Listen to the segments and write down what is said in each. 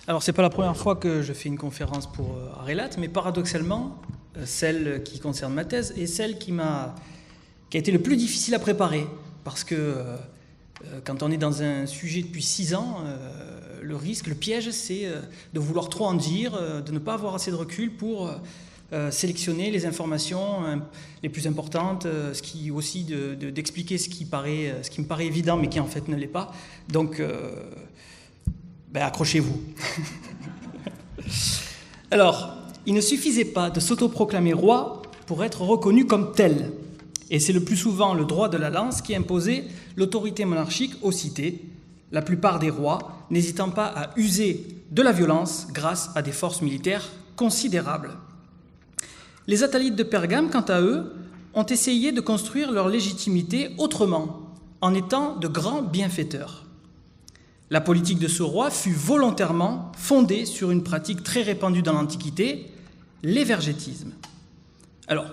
Alors, c'est pas la première fois que je fais une conférence pour Arelat, mais paradoxalement, celle qui concerne ma thèse est celle qui a été le plus difficile à préparer. Parce que quand on est dans un sujet depuis 6 ans, le risque, le piège, c'est de vouloir trop en dire, de ne pas avoir assez de recul pour sélectionner les informations les plus importantes, aussi d'expliquer ce qui me paraît évident, mais qui en fait ne l'est pas. Donc, accrochez-vous. Alors, il ne suffisait pas de s'autoproclamer roi pour être reconnu comme tel. Et c'est le plus souvent le droit de la lance qui imposait l'autorité monarchique aux cités, la plupart des rois n'hésitant pas à user de la violence grâce à des forces militaires considérables. Les Attalides de Pergame, quant à eux, ont essayé de construire leur légitimité autrement, en étant de grands bienfaiteurs. La politique de ce roi fut volontairement fondée sur une pratique très répandue dans l'Antiquité, l'évergétisme. Alors,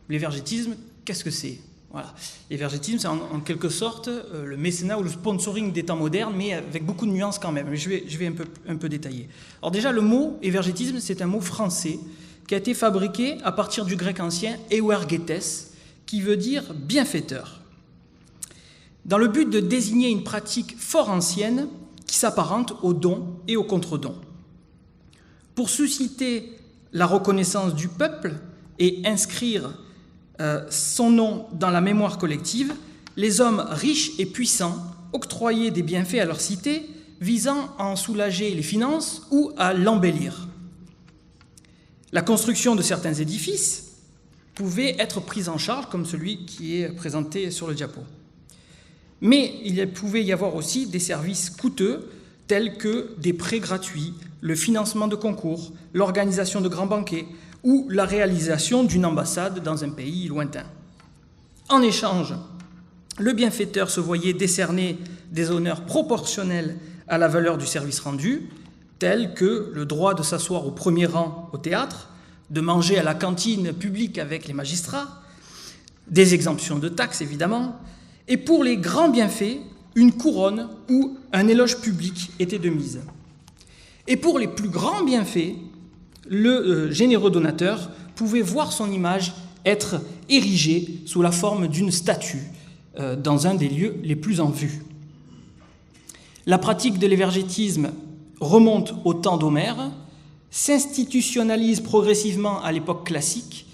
l'évergétisme, qu'est-ce que c'est ? Voilà. L'évergétisme, c'est en quelque sorte le mécénat ou le sponsoring des temps modernes, mais avec beaucoup de nuances quand même. Je vais un peu détailler. Alors déjà, le mot évergétisme, c'est un mot français qui a été fabriqué à partir du grec ancien euergetes, qui veut dire bienfaiteur, dans le but de désigner une pratique fort ancienne qui s'apparente au don et au contre-don. Pour susciter la reconnaissance du peuple et inscrire son nom dans la mémoire collective, les hommes riches et puissants octroyaient des bienfaits à leur cité visant à en soulager les finances ou à l'embellir. La construction de certains édifices pouvait être prise en charge, comme celui qui est présenté sur le diapo. Mais il pouvait y avoir aussi des services coûteux, tels que des prêts gratuits, le financement de concours, l'organisation de grands banquets ou la réalisation d'une ambassade dans un pays lointain. En échange, le bienfaiteur se voyait décerner des honneurs proportionnels à la valeur du service rendu, tels que le droit de s'asseoir au premier rang au théâtre, de manger à la cantine publique avec les magistrats, des exemptions de taxes évidemment, et pour les grands bienfaits, une couronne ou un éloge public était de mise. Et pour les plus grands bienfaits, le généreux donateur pouvait voir son image être érigée sous la forme d'une statue dans un des lieux les plus en vue. La pratique de l'évergétisme remonte au temps d'Homère, s'institutionnalise progressivement à l'époque classique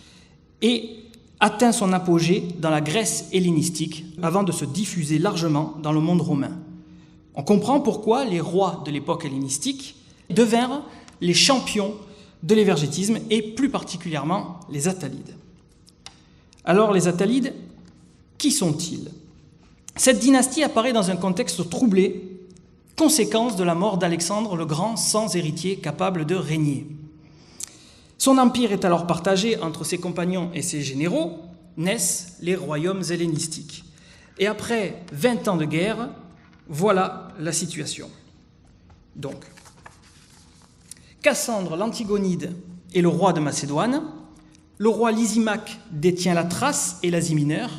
et atteint son apogée dans la Grèce hellénistique avant de se diffuser largement dans le monde romain. On comprend pourquoi les rois de l'époque hellénistique devinrent les champions de l'évergétisme et plus particulièrement les Attalides. Alors les Attalides, qui sont-ils ? Cette dynastie apparaît dans un contexte troublé, conséquence de la mort d'Alexandre le Grand sans héritier capable de régner. Son empire est alors partagé entre ses compagnons et ses généraux, naissent les royaumes hellénistiques. Et après 20 ans de guerre, voilà la situation. Donc, Cassandre l'Antigonide est le roi de Macédoine, le roi Lysimaque détient la Thrace et l'Asie mineure,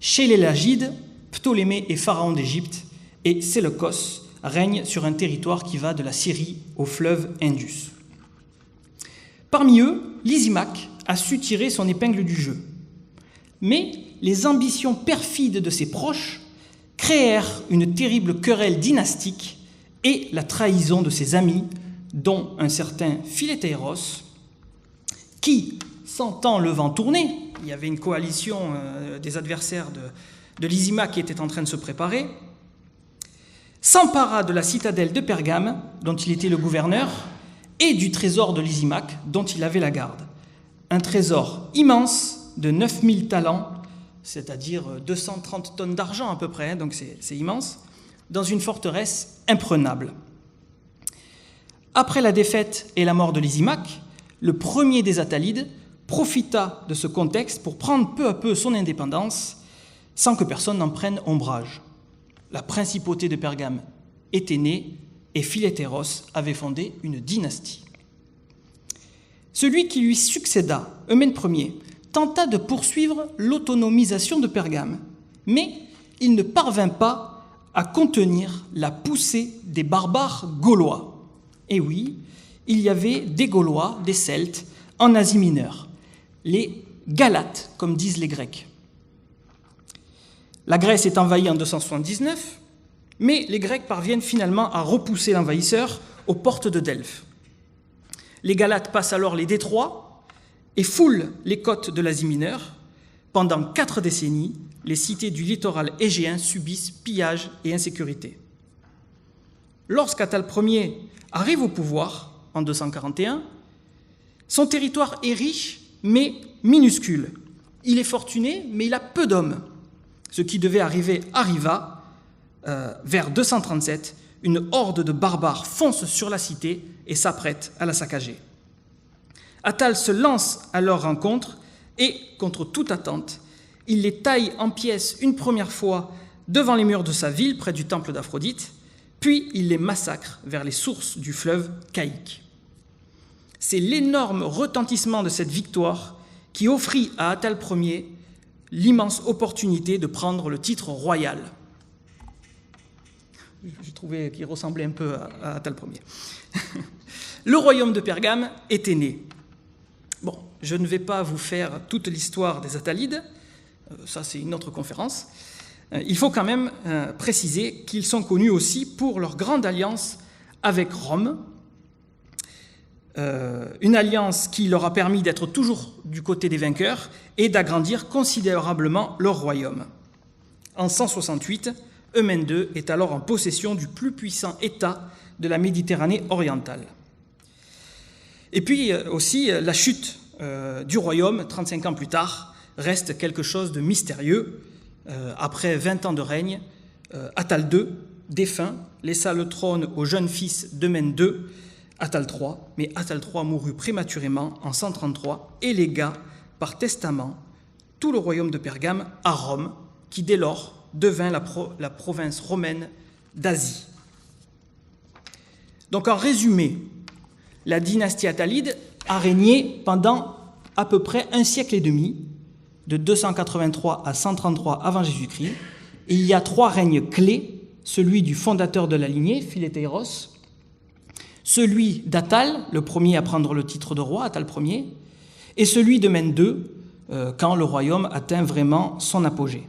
chez les Lagides, Ptolémée est pharaon d'Égypte, et Séleucos règne sur un territoire qui va de la Syrie au fleuve Indus. Parmi eux, Lysimaque a su tirer son épingle du jeu. Mais les ambitions perfides de ses proches créèrent une terrible querelle dynastique et la trahison de ses amis, dont un certain Philétéros, qui, sentant le vent tourner, il y avait une coalition des adversaires de Lysimaque qui était en train de se préparer, s'empara de la citadelle de Pergame, dont il était le gouverneur, et du trésor de Lysimaque, dont il avait la garde. Un trésor immense de 9000 talents, c'est-à-dire 230 tonnes d'argent à peu près, donc c'est immense, dans une forteresse imprenable. Après la défaite et la mort de Lysimaque, le premier des Attalides profita de ce contexte pour prendre peu à peu son indépendance, sans que personne n'en prenne ombrage. La principauté de Pergame était née et Philétéros avait fondé une dynastie. Celui qui lui succéda, Eumène Ier, tenta de poursuivre l'autonomisation de Pergame, mais il ne parvint pas à contenir la poussée des barbares gaulois. Et oui, il y avait des Gaulois, des Celtes, en Asie mineure, les Galates, comme disent les Grecs. La Grèce est envahie en 279, mais les Grecs parviennent finalement à repousser l'envahisseur aux portes de Delphes. Les Galates passent alors les détroits et foulent les côtes de l'Asie mineure. Pendant 4 décennies, les cités du littoral égéen subissent pillages et insécurité. Lorsqu'Attale Ier arrive au pouvoir, en 241, son territoire est riche, mais minuscule. Il est fortuné, mais il a peu d'hommes. Ce qui devait arriver arriva. Vers 237, une horde de barbares fonce sur la cité et s'apprête à la saccager. Attale se lance à leur rencontre et, contre toute attente, il les taille en pièces une première fois devant les murs de sa ville, près du temple d'Aphrodite, puis il les massacre vers les sources du fleuve Caïque. C'est l'énorme retentissement de cette victoire qui offrit à Attale Ier l'immense opportunité de prendre le titre royal. J'ai trouvé qu'il ressemblait un peu à Attale Ier. Le royaume de Pergame était né. Bon, je ne vais pas vous faire toute l'histoire des Attalides, ça c'est une autre conférence. Il faut quand même préciser qu'ils sont connus aussi pour leur grande alliance avec Rome, une alliance qui leur a permis d'être toujours du côté des vainqueurs et d'agrandir considérablement leur royaume. En 168, Eumène II est alors en possession du plus puissant État de la Méditerranée orientale. Et puis aussi, la chute du royaume, 35 ans plus tard, reste quelque chose de mystérieux. Après 20 ans de règne, Attale II, défunt, laissa le trône au jeune fils d'Eumène II, Attale III, mais Attale III mourut prématurément en 133 et légua par testament tout le royaume de Pergame à Rome, qui dès lors devint la province romaine d'Asie. Donc en résumé, la dynastie attalide a régné pendant à peu près un siècle et demi, de 283 à 133 avant Jésus-Christ. Et il y a 3 règnes clés, celui du fondateur de la lignée, Philéteiros, celui d'Attale, le premier à prendre le titre de roi, Attale Ier, et celui d'Eumène II, quand le royaume atteint vraiment son apogée.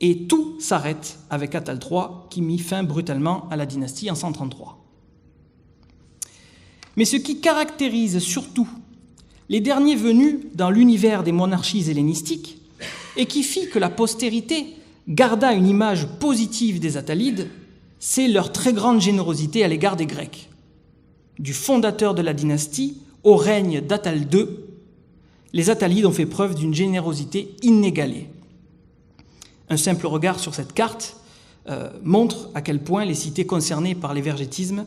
Et tout s'arrête avec Attale III, qui mit fin brutalement à la dynastie en 133. Mais ce qui caractérise surtout les derniers venus dans l'univers des monarchies hellénistiques et qui fit que la postérité garda une image positive des Attalides, c'est leur très grande générosité à l'égard des Grecs. Du fondateur de la dynastie au règne d'Attale II, les Attalides ont fait preuve d'une générosité inégalée. Un simple regard sur cette carte montre à quel point les cités concernées par l'évergétisme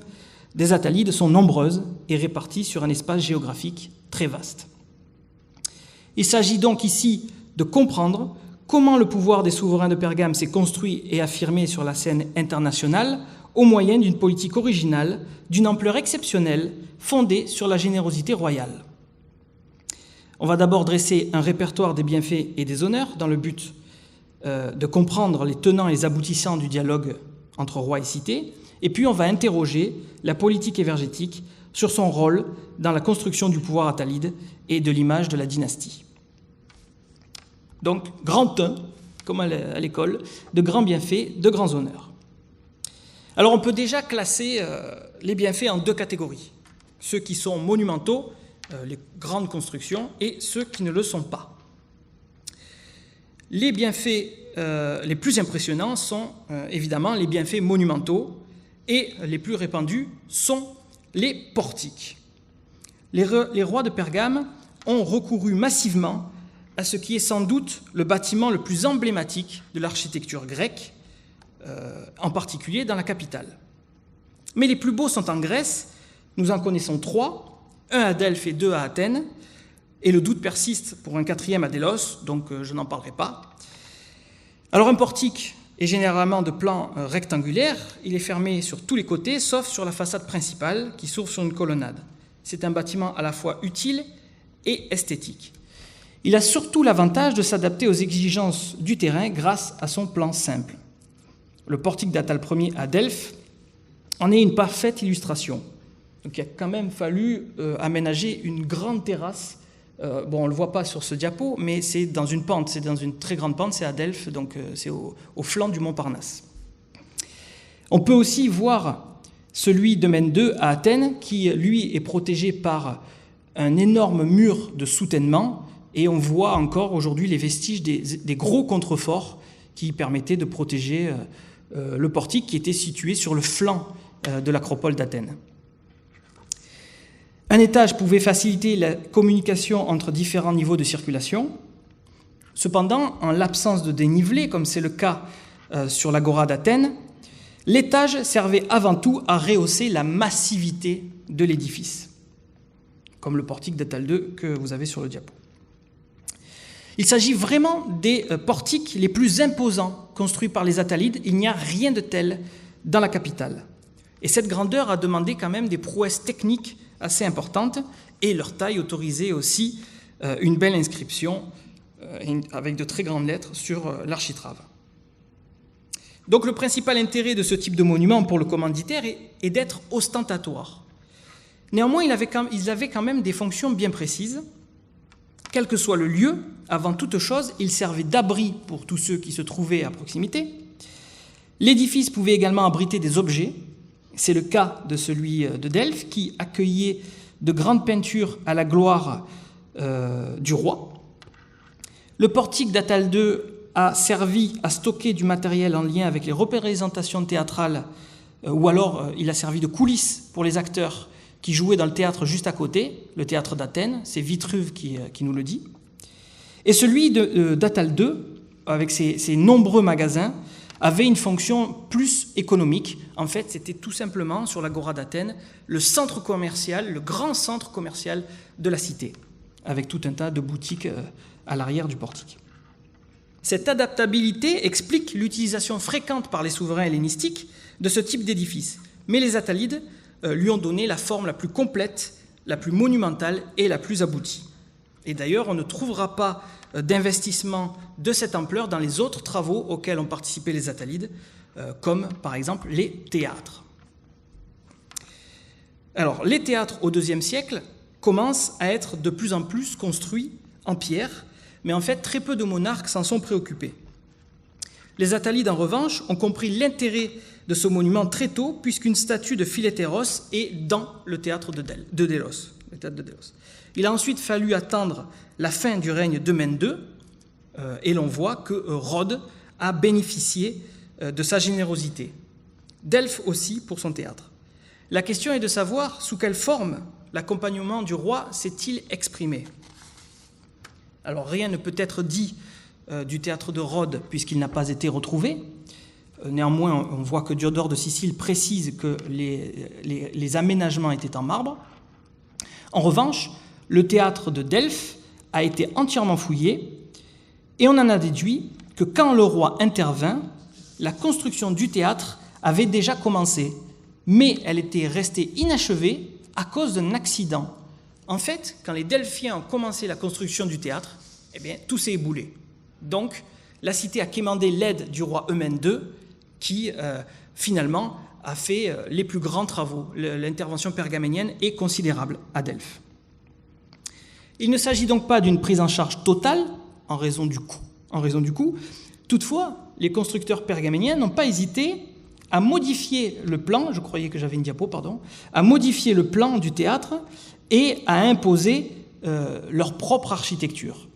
des Attalides sont nombreuses et réparties sur un espace géographique très vaste. Il s'agit donc ici de comprendre comment le pouvoir des souverains de Pergame s'est construit et affirmé sur la scène internationale au moyen d'une politique originale, d'une ampleur exceptionnelle, fondée sur la générosité royale. On va d'abord dresser un répertoire des bienfaits et des honneurs dans le but de comprendre les tenants et les aboutissants du dialogue entre roi et cité, et puis on va interroger la politique évergétique sur son rôle dans la construction du pouvoir attalide et de l'image de la dynastie. Donc, grand 1, comme à l'école, de grands bienfaits, de grands honneurs. Alors on peut déjà classer les bienfaits en 2 catégories. Ceux qui sont monumentaux, les grandes constructions, et ceux qui ne le sont pas. Les bienfaits les plus impressionnants sont évidemment les bienfaits monumentaux, et les plus répandus sont les portiques. Les rois de Pergame ont recouru massivement à ce qui est sans doute le bâtiment le plus emblématique de l'architecture grecque, en particulier dans la capitale. Mais les plus beaux sont en Grèce, nous en connaissons 3, un à Delphes et 2 à Athènes, et le doute persiste pour un 4e à Délos, donc je n'en parlerai pas. Alors un portique est généralement de plan rectangulaire, il est fermé sur tous les côtés, sauf sur la façade principale qui s'ouvre sur une colonnade. C'est un bâtiment à la fois utile et esthétique. Il a surtout l'avantage de s'adapter aux exigences du terrain grâce à son plan simple. Le portique d'Attale Ier à Delphes en est une parfaite illustration. Donc il a quand même fallu aménager une grande terrasse. On ne le voit pas sur ce diapo, mais c'est dans une pente, c'est dans une très grande pente, c'est à Delphes, donc c'est au flanc du mont Parnasse. On peut aussi voir celui de Mène 2 à Athènes, qui lui est protégé par un énorme mur de soutènement, et on voit encore aujourd'hui les vestiges des gros contreforts qui permettaient de protéger le portique qui était situé sur le flanc de l'acropole d'Athènes. Un étage pouvait faciliter la communication entre différents niveaux de circulation. Cependant, en l'absence de dénivelé, comme c'est le cas sur l'agora d'Athènes, l'étage servait avant tout à rehausser la massivité de l'édifice, comme le portique d'Athale 2 que vous avez sur le diapo. Il s'agit vraiment des portiques les plus imposants construits par les Attalides. Il n'y a rien de tel dans la capitale. Et cette grandeur a demandé quand même des prouesses techniques assez importantes, et leur taille autorisait aussi une belle inscription avec de très grandes lettres sur l'architrave. Donc le principal intérêt de ce type de monument pour le commanditaire est d'être ostentatoire. Néanmoins, il avait quand même des fonctions bien précises. Quel que soit le lieu, avant toute chose, il servait d'abri pour tous ceux qui se trouvaient à proximité. L'édifice pouvait également abriter des objets. C'est le cas de celui de Delphes, qui accueillait de grandes peintures à la gloire du roi. Le portique d'Athale 2 a servi à stocker du matériel en lien avec les représentations théâtrales, ou alors il a servi de coulisses pour les acteurs qui jouaient dans le théâtre juste à côté, le théâtre d'Athènes, c'est Vitruve qui nous le dit. Et celui d'Athale 2, avec ses nombreux magasins, avait une fonction plus économique. En fait, c'était tout simplement, sur l'agora d'Athènes, le centre commercial, le grand centre commercial de la cité, avec tout un tas de boutiques à l'arrière du portique. Cette adaptabilité explique l'utilisation fréquente par les souverains hellénistiques de ce type d'édifice. Mais les Attalides lui ont donné la forme la plus complète, la plus monumentale et la plus aboutie. Et d'ailleurs, on ne trouvera pas d'investissement de cette ampleur dans les autres travaux auxquels ont participé les Attalides, comme par exemple les théâtres. Alors, les théâtres au IIe siècle commencent à être de plus en plus construits en pierre, mais en fait, très peu de monarques s'en sont préoccupés. Les Attalides, en revanche, ont compris l'intérêt de ce monument très tôt, puisqu'une statue de Philétéros est dans le théâtre de Délos. Le théâtre de Délos. Il a ensuite fallu attendre la fin du règne de Mène 2, et l'on voit que Rhodes a bénéficié de sa générosité. Delphes aussi pour son théâtre. La question est de savoir sous quelle forme l'accompagnement du roi s'est-il exprimé. Alors rien ne peut être dit du théâtre de Rhodes puisqu'il n'a pas été retrouvé. Néanmoins, on voit que Diodore de Sicile précise que les aménagements étaient en marbre. En revanche, le théâtre de Delphes a été entièrement fouillé et on en a déduit que quand le roi intervint, la construction du théâtre avait déjà commencé, mais elle était restée inachevée à cause d'un accident. En fait, quand les Delphiens ont commencé la construction du théâtre, eh bien, tout s'est éboulé. Donc, la cité a quémandé l'aide du roi Eumène II, qui, finalement, a fait les plus grands travaux. L'intervention pergaménienne est considérable à Delphes. Il ne s'agit donc pas d'une prise en charge totale en raison du coût. Toutefois, les constructeurs pergaméniens n'ont pas hésité à modifier le plan, je croyais que j'avais une diapo, pardon, à modifier le plan du théâtre et à imposer leur propre architecture.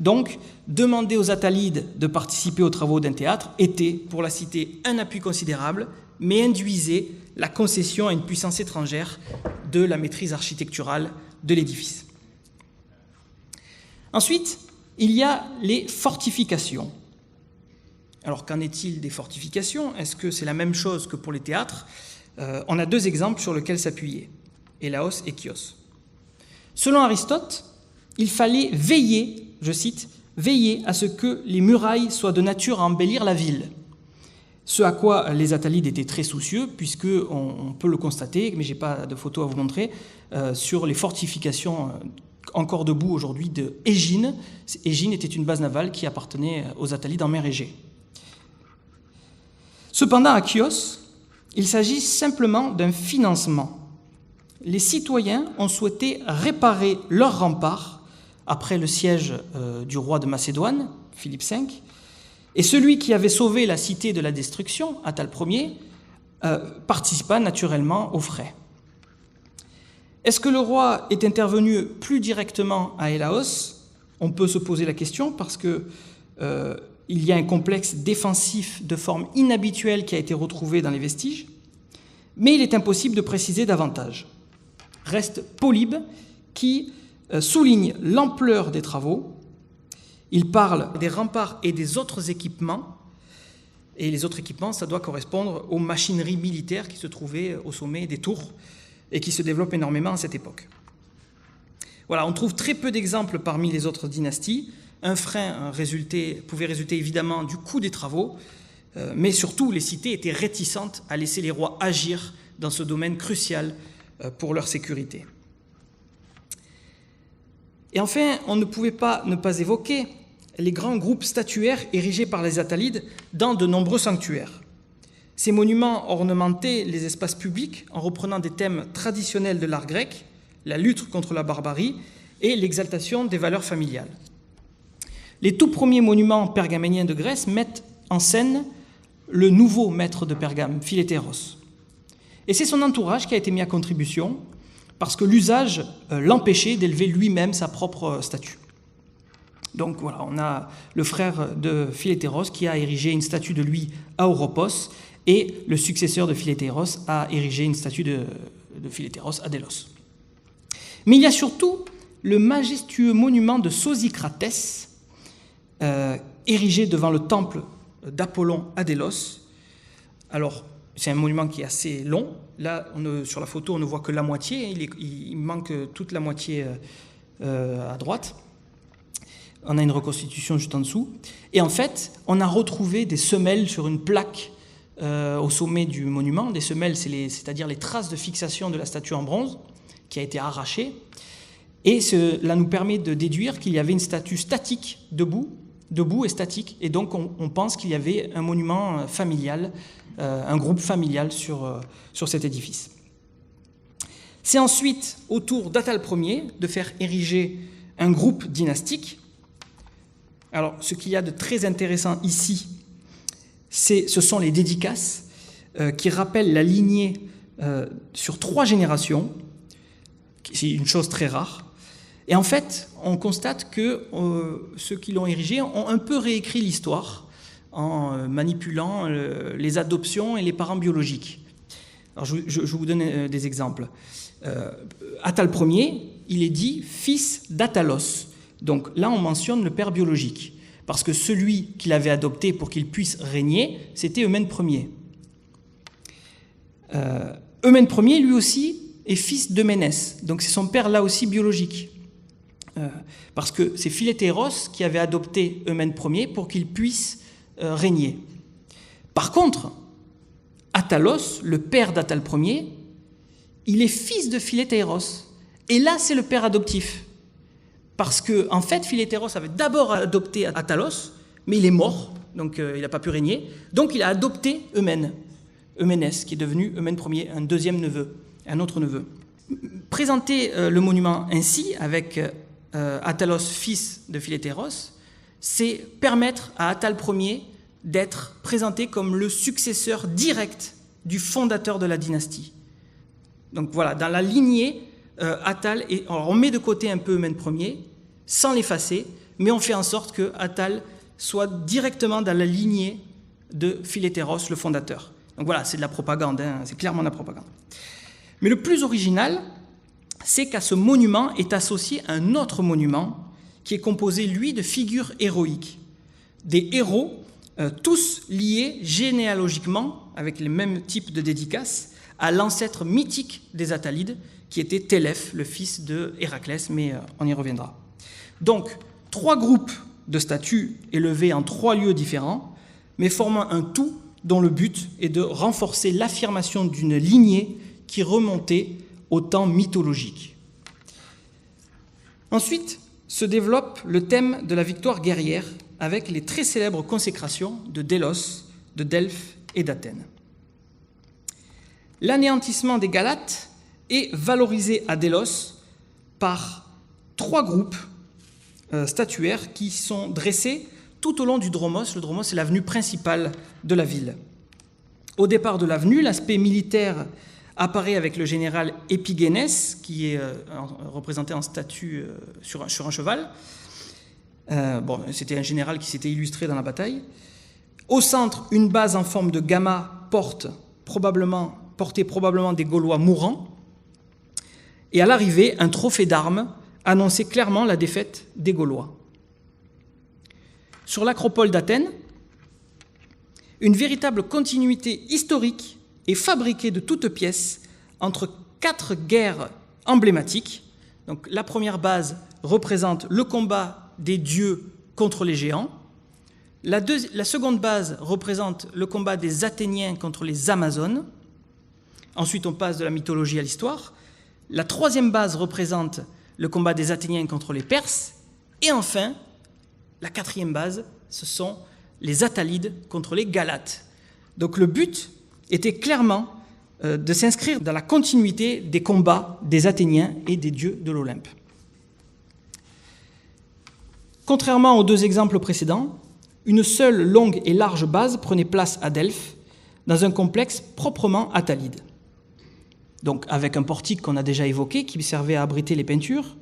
Donc, demander aux Attalides de participer aux travaux d'un théâtre était, pour la cité, un appui considérable, mais induisait la concession à une puissance étrangère de la maîtrise architecturale de l'édifice. Ensuite, il y a les fortifications. Alors, qu'en est-il des fortifications? Est-ce que c'est la même chose que pour les théâtres? On a deux exemples sur lesquels s'appuyer, Élaos et Chios. Selon Aristote, il fallait veiller, je cite, « veiller à ce que les murailles soient de nature à embellir la ville ». Ce à quoi les Attalides étaient très soucieux, puisqu'on peut le constater, mais je n'ai pas de photo à vous montrer, sur les fortifications encore debout aujourd'hui de Égine. Égine était une base navale qui appartenait aux Attalides en mer Égée. Cependant, à Chios, il s'agit simplement d'un financement. les citoyens ont souhaité réparer leurs remparts après le siège du roi de Macédoine, Philippe V, et celui qui avait sauvé la cité de la destruction, Attal Ier, participa naturellement aux frais. Est-ce que le roi est intervenu plus directement à Élaos ? On peut se poser la question parce que il y a un complexe défensif de forme inhabituelle qui a été retrouvé dans les vestiges, mais il est impossible de préciser davantage. Reste Polybe qui souligne l'ampleur des travaux. Il parle des remparts et des autres équipements, et les autres équipements, ça doit correspondre aux machineries militaires qui se trouvaient au sommet des tours et qui se développent énormément à cette époque. Voilà, on trouve très peu d'exemples parmi les autres dynasties. Un frein pouvait résulter évidemment du coût des travaux, mais surtout les cités étaient réticentes à laisser les rois agir dans ce domaine crucial pour leur sécurité. Et enfin, on ne pouvait pas ne pas évoquer les grands groupes statuaires érigés par les Attalides dans de nombreux sanctuaires. Ces monuments ornementaient les espaces publics en reprenant des thèmes traditionnels de l'art grec, la lutte contre la barbarie et l'exaltation des valeurs familiales. Les tout premiers monuments pergaméniens de Grèce mettent en scène le nouveau maître de Pergame, Philétéros. Et c'est son entourage qui a été mis à contribution parce que l'usage l'empêchait d'élever lui-même sa propre statue. Donc voilà, on a le frère de Philétéros qui a érigé une statue de lui à Oropos et le successeur de Philétéros a érigé une statue de Philétéros à Délos. Mais il y a surtout le majestueux monument de Sosicratès, érigé devant le temple d'Apollon à Délos. Alors, c'est un monument qui est assez long. Là, sur la photo, on ne voit que la moitié. Il manque toute la moitié à droite. On a une reconstitution juste en dessous. Et en fait, on a retrouvé des semelles sur une plaque au sommet du monument. Des semelles, c'est-à-dire les traces de fixation de la statue en bronze qui a été arrachée. Et cela nous permet de déduire qu'il y avait une statue statique, debout et statique. Et donc, on pense qu'il y avait un monument familial, un groupe familial sur cet édifice. C'est ensuite au tour d'Attal Ier de faire ériger un groupe dynastique. Alors, ce qu'il y a de très intéressant ici, ce sont les dédicaces qui rappellent la lignée sur 3 générations. C'est une chose très rare. Et en fait, on constate que ceux qui l'ont érigé ont un peu réécrit l'histoire en manipulant les adoptions et les parents biologiques. Alors, je vous donne des exemples. Attal Ier, il est dit fils d'Attalos. Donc là, on mentionne le père biologique, parce que celui qu'il avait adopté pour qu'il puisse régner, c'était Eumène Ier. Eumène Ier, lui aussi, est fils d'Euménès, donc c'est son père là aussi biologique. Parce que c'est Philétéros qui avait adopté Eumène Ier pour qu'il puisse régner. Par contre, Attalos, le père d'Attal Ier, il est fils de Philétéros. Et là, c'est le père adoptif. Parce que, en fait, Philétéros avait d'abord adopté Attalos, mais il est mort, donc il n'a pas pu régner. Donc il a adopté Euménès, qui est devenu Eumène Ier, un deuxième neveu, un autre neveu. Présenter le monument ainsi, avec Attalos, fils de Philétéros, c'est permettre à Attal Ier d'être présenté comme le successeur direct du fondateur de la dynastie. Donc voilà, dans la lignée, Attal, alors on met de côté un peu Eumène Ier, sans l'effacer, mais on fait en sorte que Attal soit directement dans la lignée de Philétéros, le fondateur. Donc voilà, c'est de la propagande, c'est clairement de la propagande. Mais le plus original, c'est qu'à ce monument est associé un autre monument qui est composé, lui, de figures héroïques. Des héros, tous liés généalogiquement, avec les mêmes types de dédicaces, à l'ancêtre mythique des Attalides, qui était Télèphe, le fils de Héraclès, mais on y reviendra. Donc, 3 groupes de statues élevées en 3 lieux différents, mais formant un tout dont le but est de renforcer l'affirmation d'une lignée qui remontait au temps mythologique. Ensuite se développe le thème de la victoire guerrière avec les très célèbres consécrations de Délos, de Delphes et d'Athènes. L'anéantissement des Galates est valorisé à Délos par 3 groupes statuaires qui sont dressés tout au long du Dromos. Le Dromos est l'avenue principale de la ville. Au départ de l'avenue, l'aspect militaire apparaît avec le général Épigénès, qui est représenté en statue sur un cheval. C'était un général qui s'était illustré dans la bataille. Au centre, une base en forme de gamma portait probablement des Gaulois mourants. Et à l'arrivée, un trophée d'armes annonçait clairement la défaite des Gaulois. Sur l'acropole d'Athènes, une véritable continuité historique est fabriquée de toutes pièces entre 4 guerres emblématiques. Donc, la première base représente le combat des dieux contre les géants. La seconde base représente le combat des Athéniens contre les Amazones. Ensuite, on passe de la mythologie à l'histoire. La troisième base représente le combat des Athéniens contre les Perses. Et enfin, la quatrième base, ce sont les Attalides contre les Galates. Donc le but était clairement de s'inscrire dans la continuité des combats des Athéniens et des dieux de l'Olympe. Contrairement aux 2 exemples précédents, une seule longue et large base prenait place à Delphes, dans un complexe proprement attalide. Donc avec un portique qu'on a déjà évoqué, qui servait à abriter les peintures,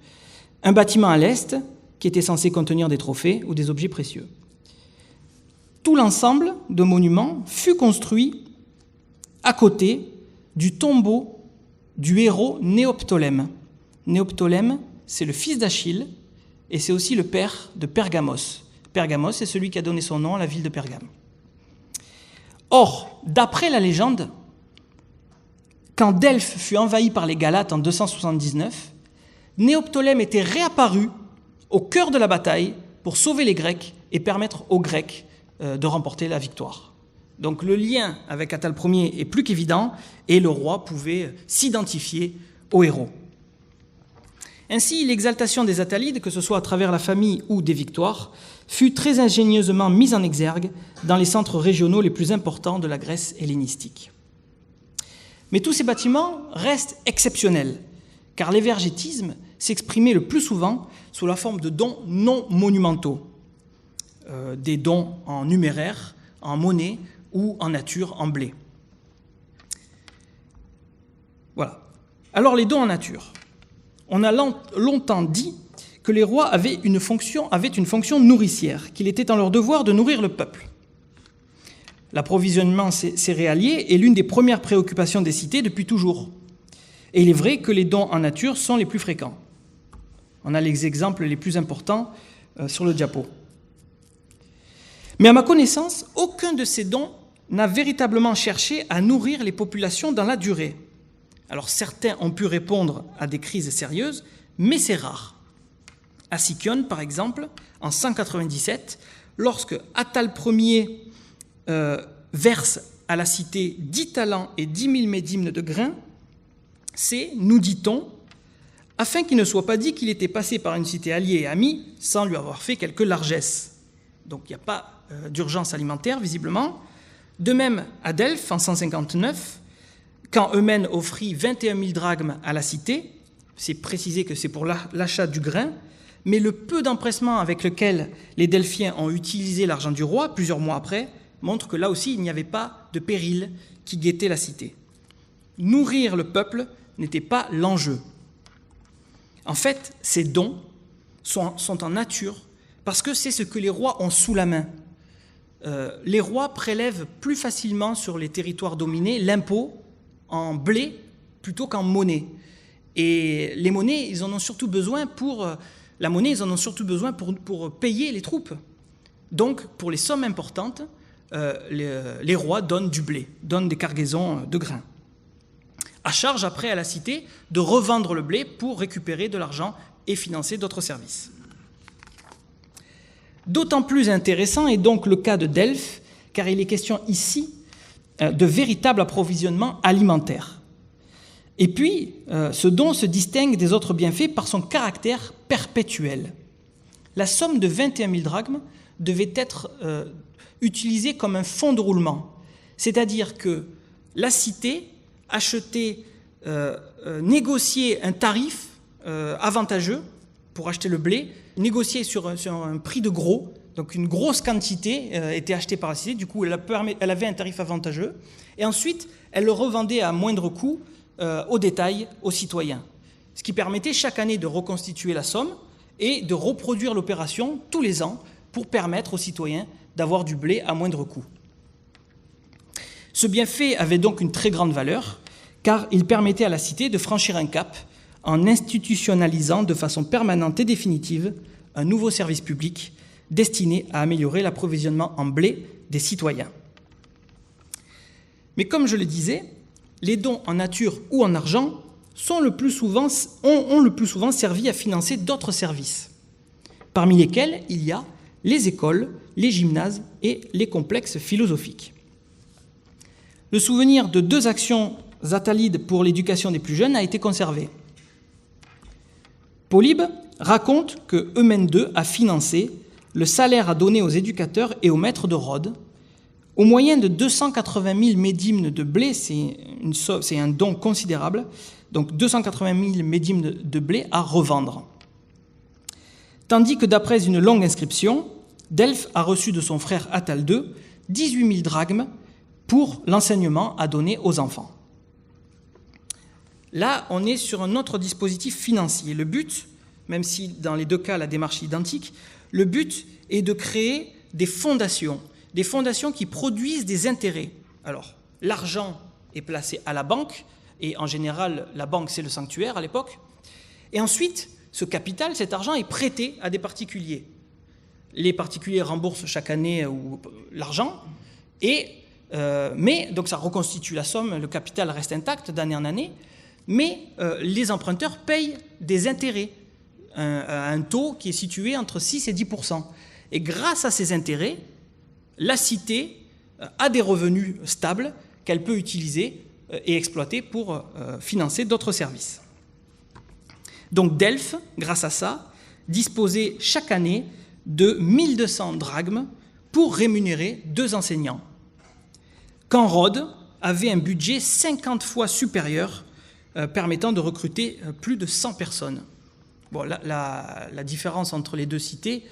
un bâtiment à l'est, qui était censé contenir des trophées ou des objets précieux. Tout l'ensemble de monuments fut construit à côté du tombeau du héros Néoptolème. Néoptolème, c'est le fils d'Achille et c'est aussi le père de Pergamos. Pergamos, c'est celui qui a donné son nom à la ville de Pergame. Or, d'après la légende, quand Delphes fut envahi par les Galates en 279, Néoptolème était réapparu au cœur de la bataille pour sauver les Grecs et permettre aux Grecs de remporter la victoire. Donc le lien avec Attale Ier est plus qu'évident et le roi pouvait s'identifier au héros. Ainsi, l'exaltation des Attalides, que ce soit à travers la famille ou des victoires, fut très ingénieusement mise en exergue dans les centres régionaux les plus importants de la Grèce hellénistique. Mais tous ces bâtiments restent exceptionnels, car l'évergétisme s'exprimait le plus souvent sous la forme de dons non monumentaux, des dons en numéraire, en monnaie ou en nature, en blé. Voilà. Alors les dons en nature. On a longtemps dit que les rois avaient une fonction nourricière, qu'il était en leur devoir de nourrir le peuple. L'approvisionnement céréalier est l'une des premières préoccupations des cités depuis toujours. Et il est vrai que les dons en nature sont les plus fréquents. On a les exemples les plus importants sur le diapo. Mais à ma connaissance, aucun de ces dons n'a véritablement cherché à nourrir les populations dans la durée. Alors certains ont pu répondre à des crises sérieuses, mais c'est rare. À Sicyon, par exemple, en 197, lorsque Attale Ier verse à la cité 10 talents et 10 000 médimnes de grains, c'est, nous dit-on, afin qu'il ne soit pas dit qu'il était passé par une cité alliée et amie sans lui avoir fait quelques largesses. Donc il n'y a pas d'urgence alimentaire, visiblement. De même, à Delphes, en 159, quand Eumène offrit 21 000 drachmes à la cité, c'est précisé que c'est pour l'achat du grain, mais le peu d'empressement avec lequel les Delphiens ont utilisé l'argent du roi, plusieurs mois après, montre que là aussi, il n'y avait pas de péril qui guettait la cité. Nourrir le peuple n'était pas l'enjeu. En fait, ces dons sont en nature parce que c'est ce que les rois ont sous la main. Les rois prélèvent plus facilement sur les territoires dominés l'impôt en blé plutôt qu'en monnaie. Et les monnaies, ils en ont surtout besoin pour payer les troupes. Donc, pour les sommes importantes, les rois donnent du blé, donnent des cargaisons de grains. À charge après à la cité de revendre le blé pour récupérer de l'argent et financer d'autres services. D'autant plus intéressant est donc le cas de Delphes, car il est question ici de véritable approvisionnement alimentaire. Et puis, ce don se distingue des autres bienfaits par son caractère perpétuel. La somme de 21 000 drachmes devait être utilisée comme un fonds de roulement, c'est-à-dire que la cité achetait négocier un tarif avantageux pour acheter le blé, négocier sur un prix de gros, donc une grosse quantité était achetée par la cité, du coup elle avait un tarif avantageux, et ensuite elle le revendait à moindre coût au détail aux citoyens, ce qui permettait chaque année de reconstituer la somme et de reproduire l'opération tous les ans pour permettre aux citoyens d'avoir du blé à moindre coût. Ce bienfait avait donc une très grande valeur, car il permettait à la cité de franchir un cap en institutionnalisant de façon permanente et définitive un nouveau service public destiné à améliorer l'approvisionnement en blé des citoyens. Mais comme je le disais, les dons en nature ou en argent ont le plus souvent servi à financer d'autres services, parmi lesquels il y a les écoles, les gymnases et les complexes philosophiques. Le souvenir de 2 actions atalides pour l'éducation des plus jeunes a été conservé. Polybe raconte que Eumène II a financé le salaire à donner aux éducateurs et aux maîtres de Rhodes au moyen de 280 000 médimnes de blé, c'est un don considérable, donc 280 000 médimnes de blé à revendre. Tandis que d'après une longue inscription, Delphes a reçu de son frère Attale II 18 000 drachmes pour l'enseignement à donner aux enfants. Là, on est sur un autre dispositif financier. Le but, même si dans les 2 cas la démarche est identique, le but est de créer des fondations qui produisent des intérêts. Alors, l'argent est placé à la banque, et en général, la banque, c'est le sanctuaire à l'époque. Et ensuite, ce capital, cet argent est prêté à des particuliers. Les particuliers remboursent chaque année l'argent, mais donc ça reconstitue la somme, le capital reste intact d'année en année, mais les emprunteurs payent des intérêts à un taux qui est situé entre 6 et 10%. Et grâce à ces intérêts, la cité a des revenus stables qu'elle peut utiliser et exploiter pour financer d'autres services. Donc Delphes, grâce à ça, disposait chaque année de 1200 drachmes pour rémunérer 2 enseignants, quand Rhodes avait un budget 50 fois supérieur, permettant de recruter plus de 100 personnes. Bon, la différence entre les 2 cités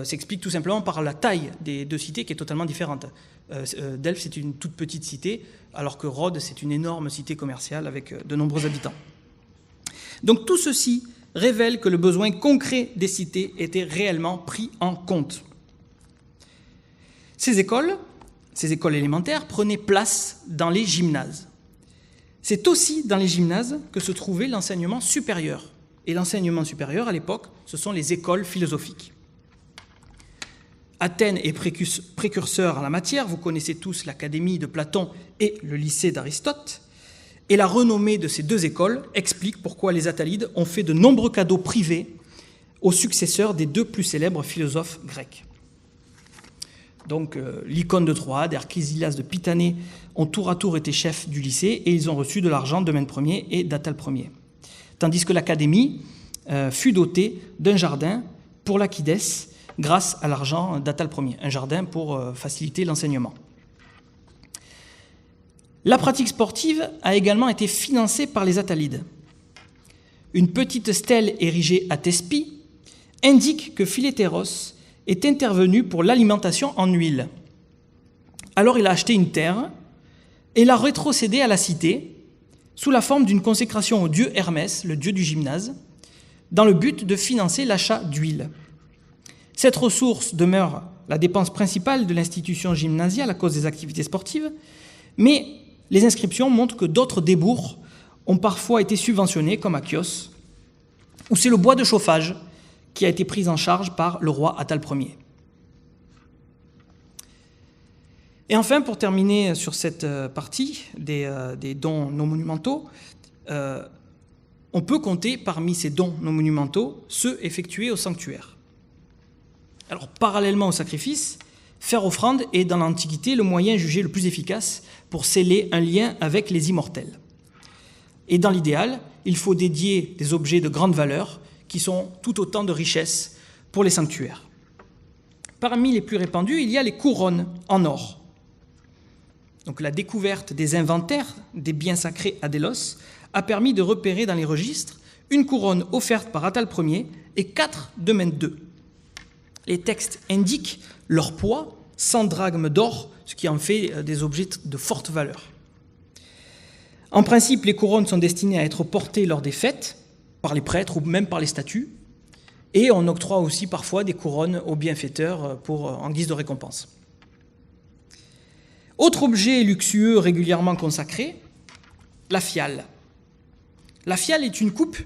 s'explique tout simplement par la taille des 2 cités qui est totalement différente. Delphes, c'est une toute petite cité, alors que Rhodes, c'est une énorme cité commerciale avec de nombreux habitants. Donc tout ceci révèle que le besoin concret des cités était réellement pris en compte. Ces écoles élémentaires prenaient place dans les gymnases. C'est aussi dans les gymnases que se trouvait l'enseignement supérieur. Et l'enseignement supérieur, à l'époque, ce sont les écoles philosophiques. Athènes est précurseur en la matière, vous connaissez tous l'Académie de Platon et le lycée d'Aristote, et la renommée de ces 2 écoles explique pourquoi les Attalides ont fait de nombreux cadeaux privés aux successeurs des 2 plus célèbres philosophes grecs. Donc l'Icône de Troade et Archésilas de Pithanée ont tour à tour été chefs du lycée et ils ont reçu de l'argent d'Eumène Ier et d'Attale Ier. Tandis que l'Académie fut dotée d'un jardin pour l'Aquidès grâce à l'argent d'Attale Ier, un jardin pour faciliter l'enseignement. La pratique sportive a également été financée par les Attalides. Une petite stèle érigée à Thespie indique que Philétéros est intervenu pour l'alimentation en huile. Alors il a acheté une terre et l'a rétrocédée à la cité sous la forme d'une consécration au dieu Hermès, le dieu du gymnase, dans le but de financer l'achat d'huile. Cette ressource demeure la dépense principale de l'institution gymnasiale à cause des activités sportives, mais les inscriptions montrent que d'autres débours ont parfois été subventionnés, comme à Chios, où c'est le bois de chauffage qui a été pris en charge par le roi Attale Ier. Et enfin, pour terminer sur cette partie des dons non monumentaux, on peut compter parmi ces dons non monumentaux ceux effectués au sanctuaire. Alors, parallèlement au sacrifice, faire offrande est dans l'Antiquité le moyen jugé le plus efficace pour sceller un lien avec les immortels. Et dans l'idéal, il faut dédier des objets de grande valeur qui sont tout autant de richesses pour les sanctuaires. Parmi les plus répandus, il y a les couronnes en or. Donc la découverte des inventaires des biens sacrés à Délos a permis de repérer dans les registres une couronne offerte par Attal Ier et 4 de Mende II. Les textes indiquent leur poids, 100 drachmes d'or, ce qui en fait des objets de forte valeur. En principe, les couronnes sont destinées à être portées lors des fêtes, par les prêtres ou même par les statues, et on octroie aussi parfois des couronnes aux bienfaiteurs en guise de récompense. Autre objet luxueux régulièrement consacré, la fiale. La fiale est une coupe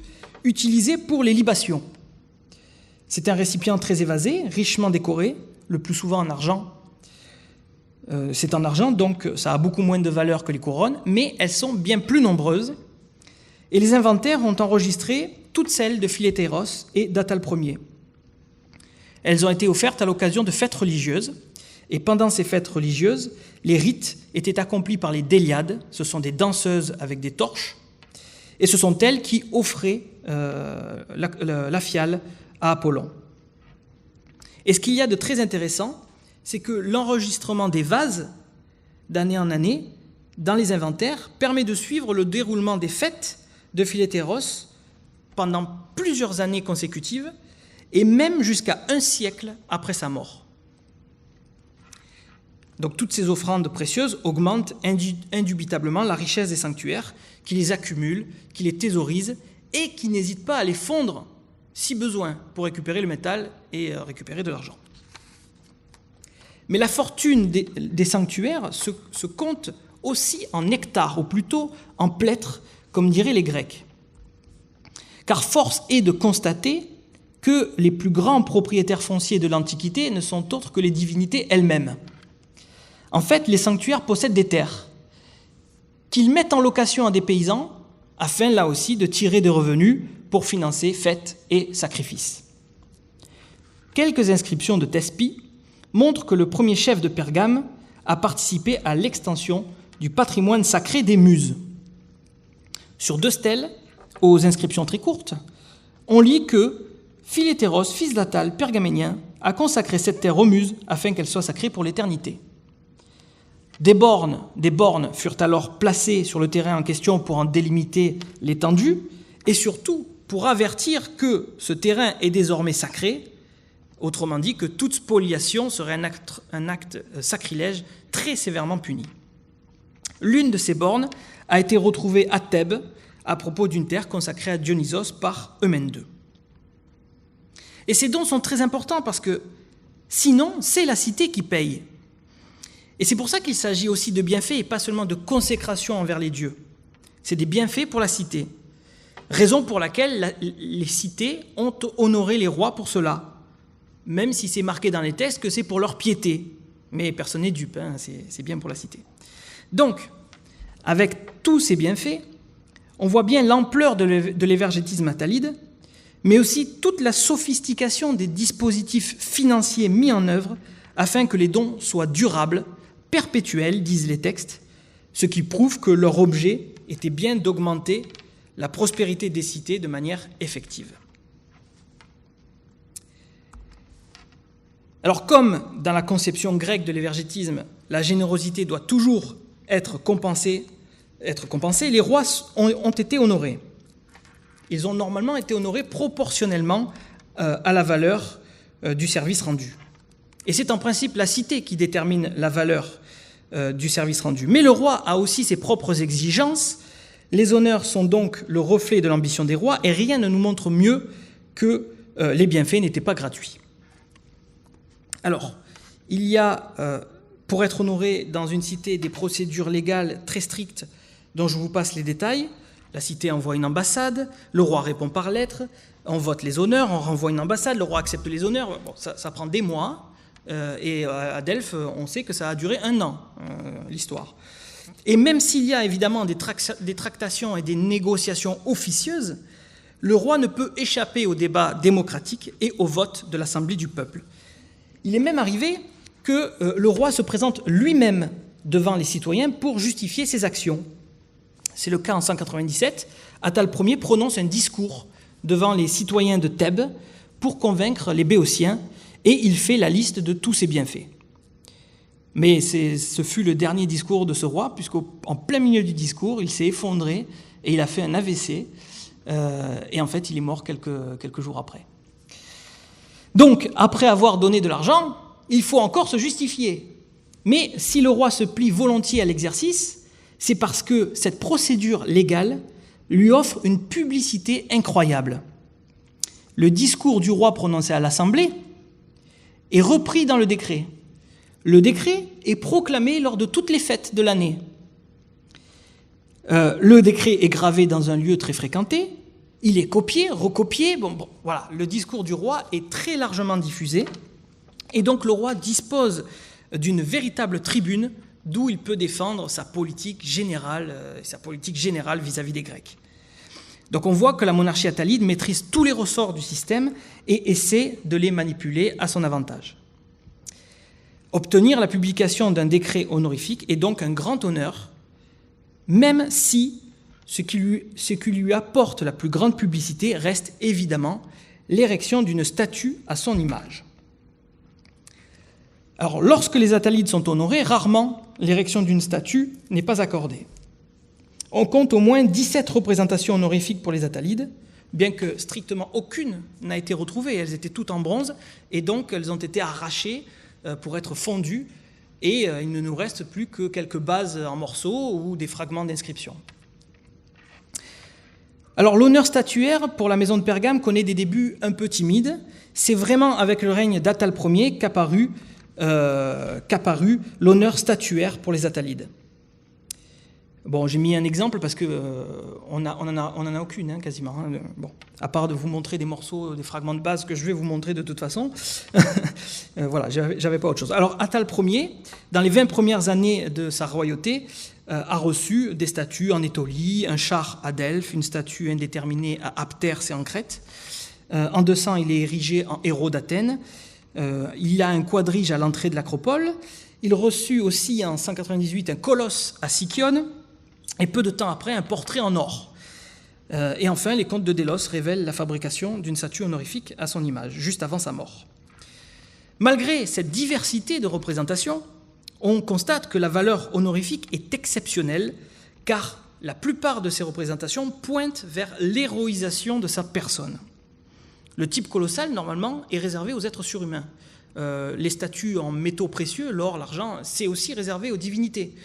utilisée pour les libations. C'est un récipient très évasé, richement décoré, le plus souvent en argent. C'est en argent, donc ça a beaucoup moins de valeur que les couronnes, mais elles sont bien plus nombreuses. Et les inventaires ont enregistré toutes celles de Philétéros et d'Attal Ier. Elles ont été offertes à l'occasion de fêtes religieuses. Et pendant ces fêtes religieuses, les rites étaient accomplis par les déliades, ce sont des danseuses avec des torches, et ce sont elles qui offraient la fiale à Apollon. Et ce qu'il y a de très intéressant, c'est que l'enregistrement des vases, d'année en année, dans les inventaires, permet de suivre le déroulement des fêtes de Philétéros pendant plusieurs années consécutives, et même jusqu'à un siècle après sa mort. Donc toutes ces offrandes précieuses augmentent indubitablement la richesse des sanctuaires, qui les accumulent, qui les thésaurisent, et qui n'hésitent pas à les fondre, si besoin, pour récupérer le métal et récupérer de l'argent. Mais la fortune des sanctuaires se compte aussi en hectares, ou plutôt en plêtres, comme diraient les Grecs. Car force est de constater que les plus grands propriétaires fonciers de l'Antiquité ne sont autres que les divinités elles-mêmes. En fait, les sanctuaires possèdent des terres qu'ils mettent en location à des paysans afin, là aussi, de tirer des revenus pour financer fêtes et sacrifices. Quelques inscriptions de Thespie montrent que le premier chef de Pergame a participé à l'extension du patrimoine sacré des Muses. Sur 2 stèles, aux inscriptions très courtes, on lit que Philétéros, fils d'Attal, pergaménien, a consacré cette terre aux Muses afin qu'elle soit sacrée pour l'éternité. Des bornes furent alors placées sur le terrain en question pour en délimiter l'étendue et surtout pour avertir que ce terrain est désormais sacré, autrement dit que toute spoliation serait un acte sacrilège très sévèrement puni. L'une de ces bornes a été retrouvée à Thèbes à propos d'une terre consacrée à Dionysos par Eumène II. Et ces dons sont très importants parce que sinon, c'est la cité qui paye. Et c'est pour ça qu'il s'agit aussi de bienfaits et pas seulement de consécration envers les dieux. C'est des bienfaits pour la cité. Raison pour laquelle les cités ont honoré les rois pour cela, même si c'est marqué dans les textes que c'est pour leur piété. Mais personne n'est dupe, hein, c'est bien pour la cité. Donc, avec tous ces bienfaits, on voit bien l'ampleur de l'évergétisme attalide, mais aussi toute la sophistication des dispositifs financiers mis en œuvre afin que les dons soient durables, perpétuels, disent les textes, ce qui prouve que leur objet était bien d'augmenter la prospérité des cités de manière effective. Alors, comme dans la conception grecque de l'évergétisme, la générosité doit toujours être compensée, les rois ont été honorés. Ils ont normalement été honorés proportionnellement à la valeur du service rendu. Et c'est en principe la cité qui détermine la valeur du service rendu. Mais le roi a aussi ses propres exigences. Les honneurs sont donc le reflet de l'ambition des rois et rien ne nous montre mieux que les bienfaits n'étaient pas gratuits. Alors, il y a, pour être honoré dans une cité, des procédures légales très strictes dont je vous passe les détails. La cité envoie une ambassade, le roi répond par lettre, on vote les honneurs, on renvoie une ambassade, le roi accepte les honneurs. Bon, ça prend des mois. Et à Delphes, on sait que ça a duré 1 an, l'histoire. Et même s'il y a évidemment des tractations et des négociations officieuses, le roi ne peut échapper au débat démocratique et au vote de l'Assemblée du peuple. Il est même arrivé que le roi se présente lui-même devant les citoyens pour justifier ses actions. C'est le cas en 197. Attal Ier prononce un discours devant les citoyens de Thèbes pour convaincre les Béotiens et il fait la liste de tous ses bienfaits. Mais ce fut le dernier discours de ce roi, puisqu'en plein milieu du discours, il s'est effondré et il a fait un AVC, et en fait il est mort quelques jours après. Donc, après avoir donné de l'argent, il faut encore se justifier. Mais si le roi se plie volontiers à l'exercice, c'est parce que cette procédure légale lui offre une publicité incroyable. Le discours du roi prononcé à l'Assemblée est repris dans le décret. Le décret est proclamé lors de toutes les fêtes de l'année. Le décret est gravé dans un lieu très fréquenté, il est copié, recopié, voilà, le discours du roi est très largement diffusé, et donc le roi dispose d'une véritable tribune d'où il peut défendre sa politique générale vis-à-vis des Grecs. Donc on voit que la monarchie attalide maîtrise tous les ressorts du système et essaie de les manipuler à son avantage. Obtenir la publication d'un décret honorifique est donc un grand honneur, même si ce qui lui apporte la plus grande publicité reste évidemment l'érection d'une statue à son image. Alors, lorsque les Attalides sont honorés, rarement l'érection d'une statue n'est pas accordée. On compte au moins 17 représentations honorifiques pour les Attalides, bien que strictement aucune n'a été retrouvée. Elles étaient toutes en bronze, et donc elles ont été arrachées pour être fondues, et il ne nous reste plus que quelques bases en morceaux ou des fragments d'inscriptions. Alors, l'honneur statuaire pour la maison de Pergame connaît des débuts un peu timides. C'est vraiment avec le règne d'Attal Ier qu'apparut l'honneur statuaire pour les Attalides. Bon, j'ai mis un exemple parce que on en a aucune, quasiment. Bon, à part de vous montrer des morceaux, des fragments de base que je vais vous montrer de toute façon. Voilà, j'avais pas autre chose. Alors, Attal Ier, dans les 20 premières années de sa royauté, a reçu des statues en Étolie, un char à Delphes, une statue indéterminée à Apters et en Crète. En 200, il est érigé en héros d'Athènes. Il a un quadrige à l'entrée de l'Acropole. Il reçut aussi en 198 un colosse à Sicyon, et peu de temps après, un portrait en or. Et enfin, les contes de Délos révèlent la fabrication d'une statue honorifique à son image, juste avant sa mort. Malgré cette diversité de représentations, on constate que la valeur honorifique est exceptionnelle, car la plupart de ces représentations pointent vers l'héroïsation de sa personne. Le type colossal, normalement, est réservé aux êtres surhumains. Les statues en métaux précieux, l'or, l'argent, c'est aussi réservé aux divinités.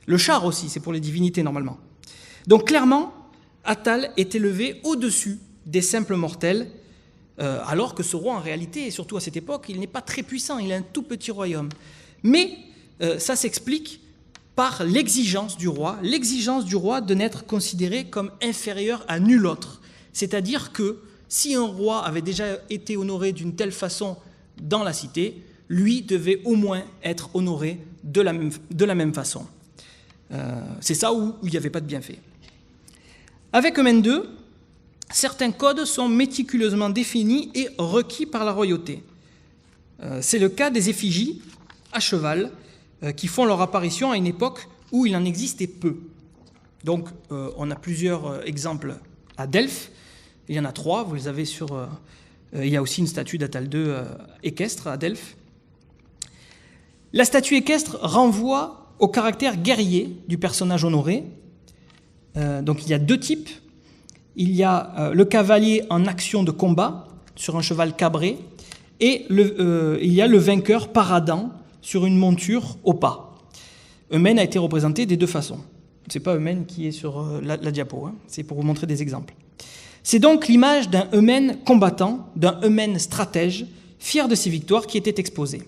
Le char aussi, c'est pour les divinités, normalement. Donc clairement, Attal est élevé au-dessus des simples mortels, alors que ce roi, en réalité, et surtout à cette époque, il n'est pas très puissant, il a un tout petit royaume. Mais ça s'explique par l'exigence du roi de n'être considéré comme inférieur à nul autre. C'est-à-dire que si un roi avait déjà été honoré d'une telle façon dans la cité, lui devait au moins être honoré de la même façon. C'est ça où il n'y avait pas de bienfait. Avec Eumène II, certains codes sont méticuleusement définis et requis par la royauté. C'est le cas des effigies à cheval qui font leur apparition à une époque où il en existait peu. Donc, on a plusieurs exemples à Delphes. Il y en a 3, vous les avez sur... il y a aussi une statue d'Attal II équestre à Delphes. La statue équestre renvoie au caractère guerrier du personnage honoré. Donc il y a 2 types. Il y a le cavalier en action de combat sur un cheval cabré et il y a le vainqueur paradant sur une monture au pas. Eumène a été représenté des 2 façons. Ce n'est pas Eumène qui est sur la diapo, c'est pour vous montrer des exemples. C'est donc l'image d'un Eumène combattant, d'un Eumène stratège, fier de ses victoires, qui était exposée.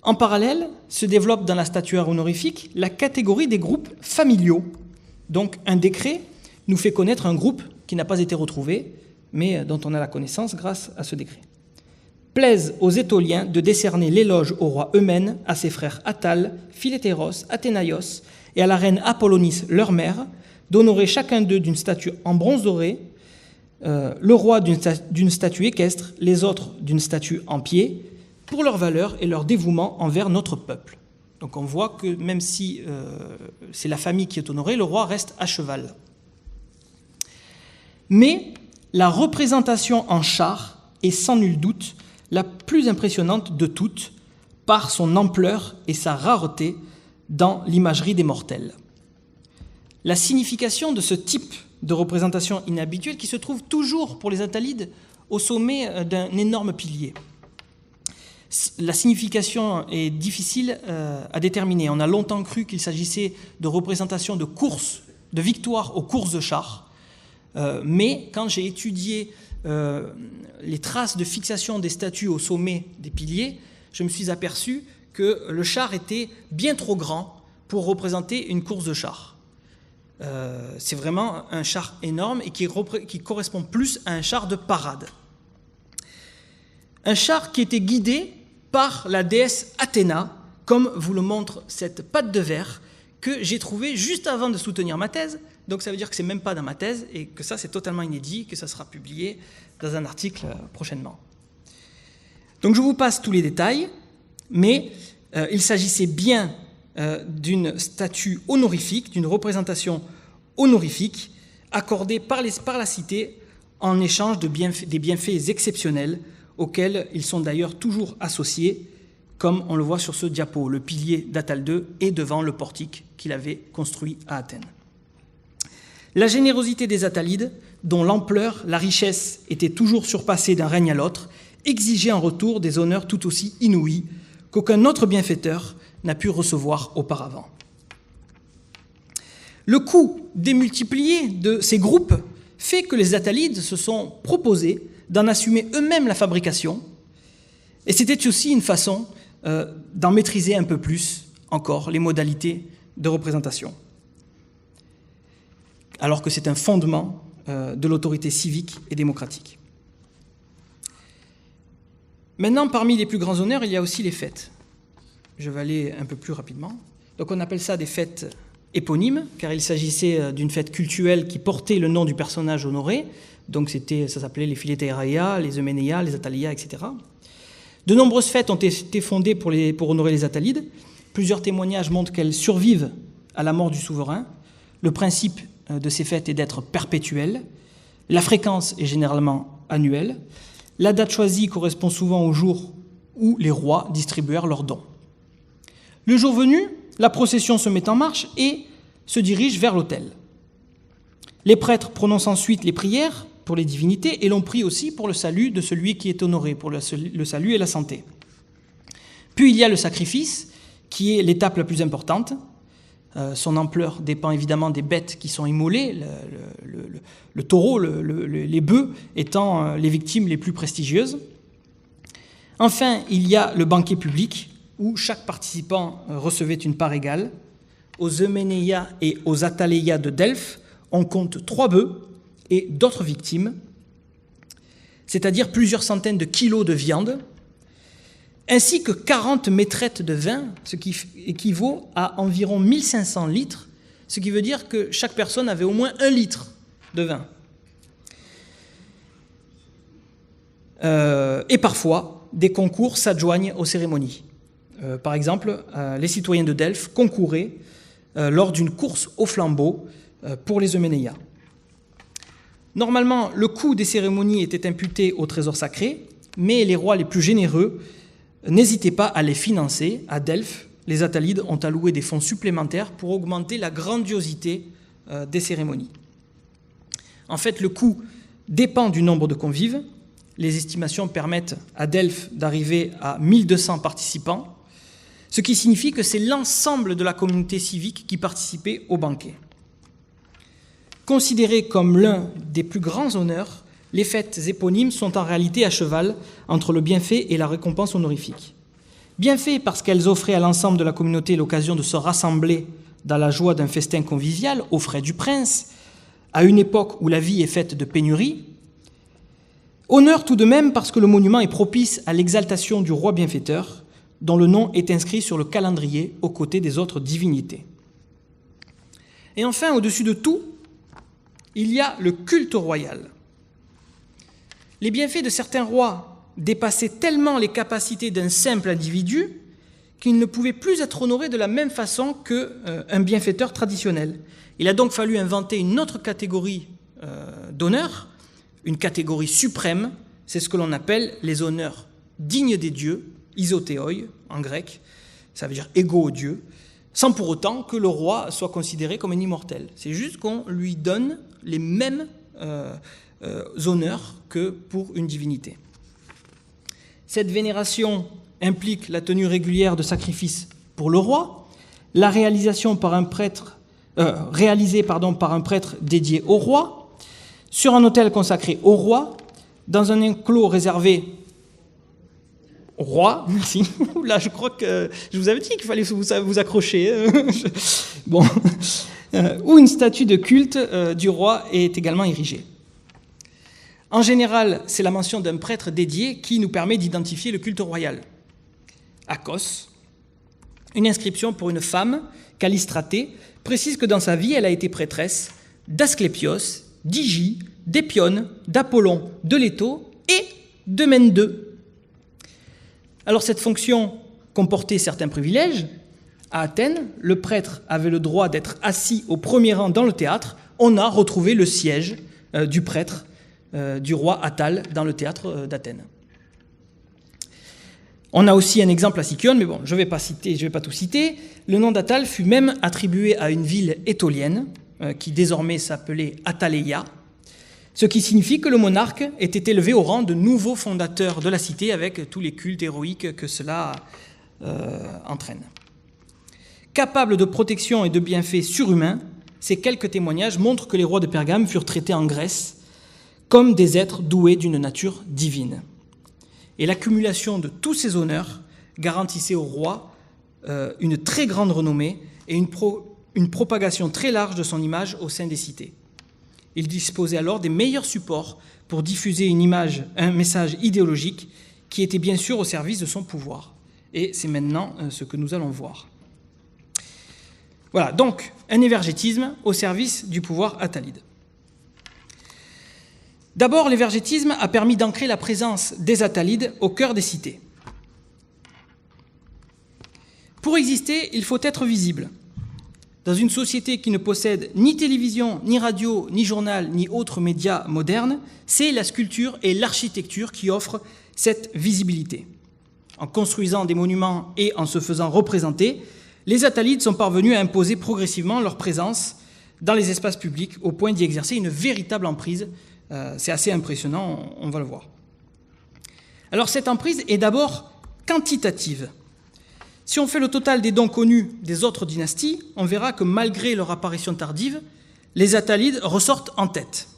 En parallèle, se développe dans la statuaire honorifique la catégorie des groupes familiaux. Donc un décret nous fait connaître un groupe qui n'a pas été retrouvé, mais dont on a la connaissance grâce à ce décret. Plaise aux Étoliens de décerner l'éloge au roi Eumène, à ses frères Attal, Philétéros, Athénaïos et à la reine Apollonis, leur mère, d'honorer chacun d'eux d'une statue en bronze doré, le roi d'une statue équestre, les autres d'une statue en pied, pour leur valeur et leur dévouement envers notre peuple. Donc on voit que même si c'est la famille qui est honorée, le roi reste à cheval. Mais la représentation en char est sans nul doute la plus impressionnante de toutes, par son ampleur et sa rareté dans l'imagerie des mortels. la signification de ce type de représentation inhabituelle qui se trouve toujours pour les Attalides au sommet d'un énorme pilier. La signification est difficile à déterminer. On a longtemps cru qu'il s'agissait de représentations de courses, de victoires aux courses de chars, mais quand j'ai étudié les traces de fixation des statues au sommet des piliers, je me suis aperçu que le char était bien trop grand pour représenter une course de chars. C'est vraiment un char énorme et qui correspond plus à un char de parade. Un char qui était guidé par la déesse Athéna, comme vous le montre cette patte de verre que j'ai trouvée juste avant de soutenir ma thèse. Donc ça veut dire que c'est même pas dans ma thèse et que ça c'est totalement inédit, que ça sera publié dans un article prochainement. Donc je vous passe tous les détails, mais il s'agissait bien d'une statue honorifique, d'une représentation honorifique accordée par la cité en échange des bienfaits exceptionnels auxquels ils sont d'ailleurs toujours associés, comme on le voit sur ce diapo. Le pilier d'Attale II est devant le portique qu'il avait construit à Athènes. La générosité des Attalides, dont l'ampleur, la richesse étaient toujours surpassées d'un règne à l'autre, exigeait en retour des honneurs tout aussi inouïs qu'aucun autre bienfaiteur n'a pu recevoir auparavant. Le coût démultiplié de ces groupes fait que les Attalides se sont proposés d'en assumer eux-mêmes la fabrication, et c'était aussi une façon d'en maîtriser un peu plus encore les modalités de représentation, alors que c'est un fondement de l'autorité civique et démocratique. Maintenant, parmi les plus grands honneurs, il y a aussi les fêtes. Je vais aller un peu plus rapidement. Donc on appelle ça des fêtes éponymes, car il s'agissait d'une fête cultuelle qui portait le nom du personnage honoré. Donc ça s'appelait les Philétaeia, les Euménéia, les Attalia, etc. De nombreuses fêtes ont été fondées pour honorer les Attalides. Plusieurs témoignages montrent qu'elles survivent à la mort du souverain. Le principe de ces fêtes est d'être perpétuelle. La fréquence est généralement annuelle. La date choisie correspond souvent au jour où les rois distribuèrent leurs dons. Le jour venu, la procession se met en marche et se dirige vers l'autel. Les prêtres prononcent ensuite les prières pour les divinités et l'on prie aussi pour le salut de celui qui est honoré, pour le salut et la santé. Puis il y a le sacrifice, qui est l'étape la plus importante. Son ampleur dépend évidemment des bêtes qui sont immolées, le taureau, les bœufs étant les victimes les plus prestigieuses. Enfin, il y a le banquet public, où chaque participant recevait une part égale. Aux Euménéia et aux Attaleia de Delphes, on compte 3 bœufs et d'autres victimes, c'est-à-dire plusieurs centaines de kilos de viande, ainsi que 40 maîtrettes de vin, ce qui équivaut à environ 1500 litres, ce qui veut dire que chaque personne avait au moins 1 litre de vin. Et parfois, des concours s'adjoignent aux cérémonies. Par exemple, les citoyens de Delphes concouraient lors d'une course au flambeau pour les Euménéia. Normalement, le coût des cérémonies était imputé au trésor sacré, mais les rois les plus généreux n'hésitaient pas à les financer. À Delphes, les Attalides ont alloué des fonds supplémentaires pour augmenter la grandiosité des cérémonies. En fait, le coût dépend du nombre de convives. Les estimations permettent à Delphes d'arriver à 1200 participants, ce qui signifie que c'est l'ensemble de la communauté civique qui participait au banquet. Considérées comme l'un des plus grands honneurs, les fêtes éponymes sont en réalité à cheval entre le bienfait et la récompense honorifique. Bienfait parce qu'elles offraient à l'ensemble de la communauté l'occasion de se rassembler dans la joie d'un festin convivial aux frais du prince, à une époque où la vie est faite de pénurie. Honneur tout de même parce que le monument est propice à l'exaltation du roi bienfaiteur, dont le nom est inscrit sur le calendrier aux côtés des autres divinités. Et enfin, au-dessus de tout, il y a le culte royal. Les bienfaits de certains rois dépassaient tellement les capacités d'un simple individu qu'il ne pouvait plus être honoré de la même façon qu'un bienfaiteur traditionnel. Il a donc fallu inventer une autre catégorie d'honneurs, une catégorie suprême, c'est ce que l'on appelle les honneurs dignes des dieux, isothéoi en grec, ça veut dire égaux aux dieux, sans pour autant que le roi soit considéré comme un immortel. C'est juste qu'on lui donne les mêmes honneurs que pour une divinité. Cette vénération implique la tenue régulière de sacrifices pour le roi, la réalisation par un prêtre, réalisée par un prêtre dédié au roi, sur un autel consacré au roi, dans un enclos réservé au roi. Merci. Là, je crois que je vous avais dit qu'il fallait vous accrocher. Bon. Où une statue de culte du roi est également érigée. En général, c'est la mention d'un prêtre dédié qui nous permet d'identifier le culte royal. À Kos, une inscription pour une femme, Callistratée, précise que dans sa vie, elle a été prêtresse d'Asclépios, d'Hygie, d'Épione, d'Apollon, de Léto et de Mène. Alors cette fonction comportait certains privilèges. À Athènes, le prêtre avait le droit d'être assis au premier rang dans le théâtre. On a retrouvé le siège du prêtre du roi Attale dans le théâtre d'Athènes. On a aussi un exemple à Sicyon, mais bon, je ne vais pas tout citer. Le nom d'Attale fut même attribué à une ville étolienne qui désormais s'appelait Attaleia, ce qui signifie que le monarque était élevé au rang de nouveau fondateur de la cité avec tous les cultes héroïques que cela entraîne. Capable de protection et de bienfaits surhumains, ces quelques témoignages montrent que les rois de Pergame furent traités en Grèce comme des êtres doués d'une nature divine. Et l'accumulation de tous ces honneurs garantissait au roi une très grande renommée et une propagation très large de son image au sein des cités. Il disposait alors des meilleurs supports pour diffuser un message idéologique qui était bien sûr au service de son pouvoir. Et c'est maintenant ce que nous allons voir. Voilà, donc un évergétisme au service du pouvoir attalide. D'abord, l'évergétisme a permis d'ancrer la présence des Attalides au cœur des cités. Pour exister, il faut être visible. Dans une société qui ne possède ni télévision, ni radio, ni journal, ni autres médias modernes, c'est la sculpture et l'architecture qui offrent cette visibilité. En construisant des monuments et en se faisant représenter, les Attalides sont parvenus à imposer progressivement leur présence dans les espaces publics au point d'y exercer une véritable emprise. C'est assez impressionnant, on va le voir. Alors cette emprise est d'abord quantitative. Si on fait le total des dons connus des autres dynasties, on verra que malgré leur apparition tardive, les Attalides ressortent en tête.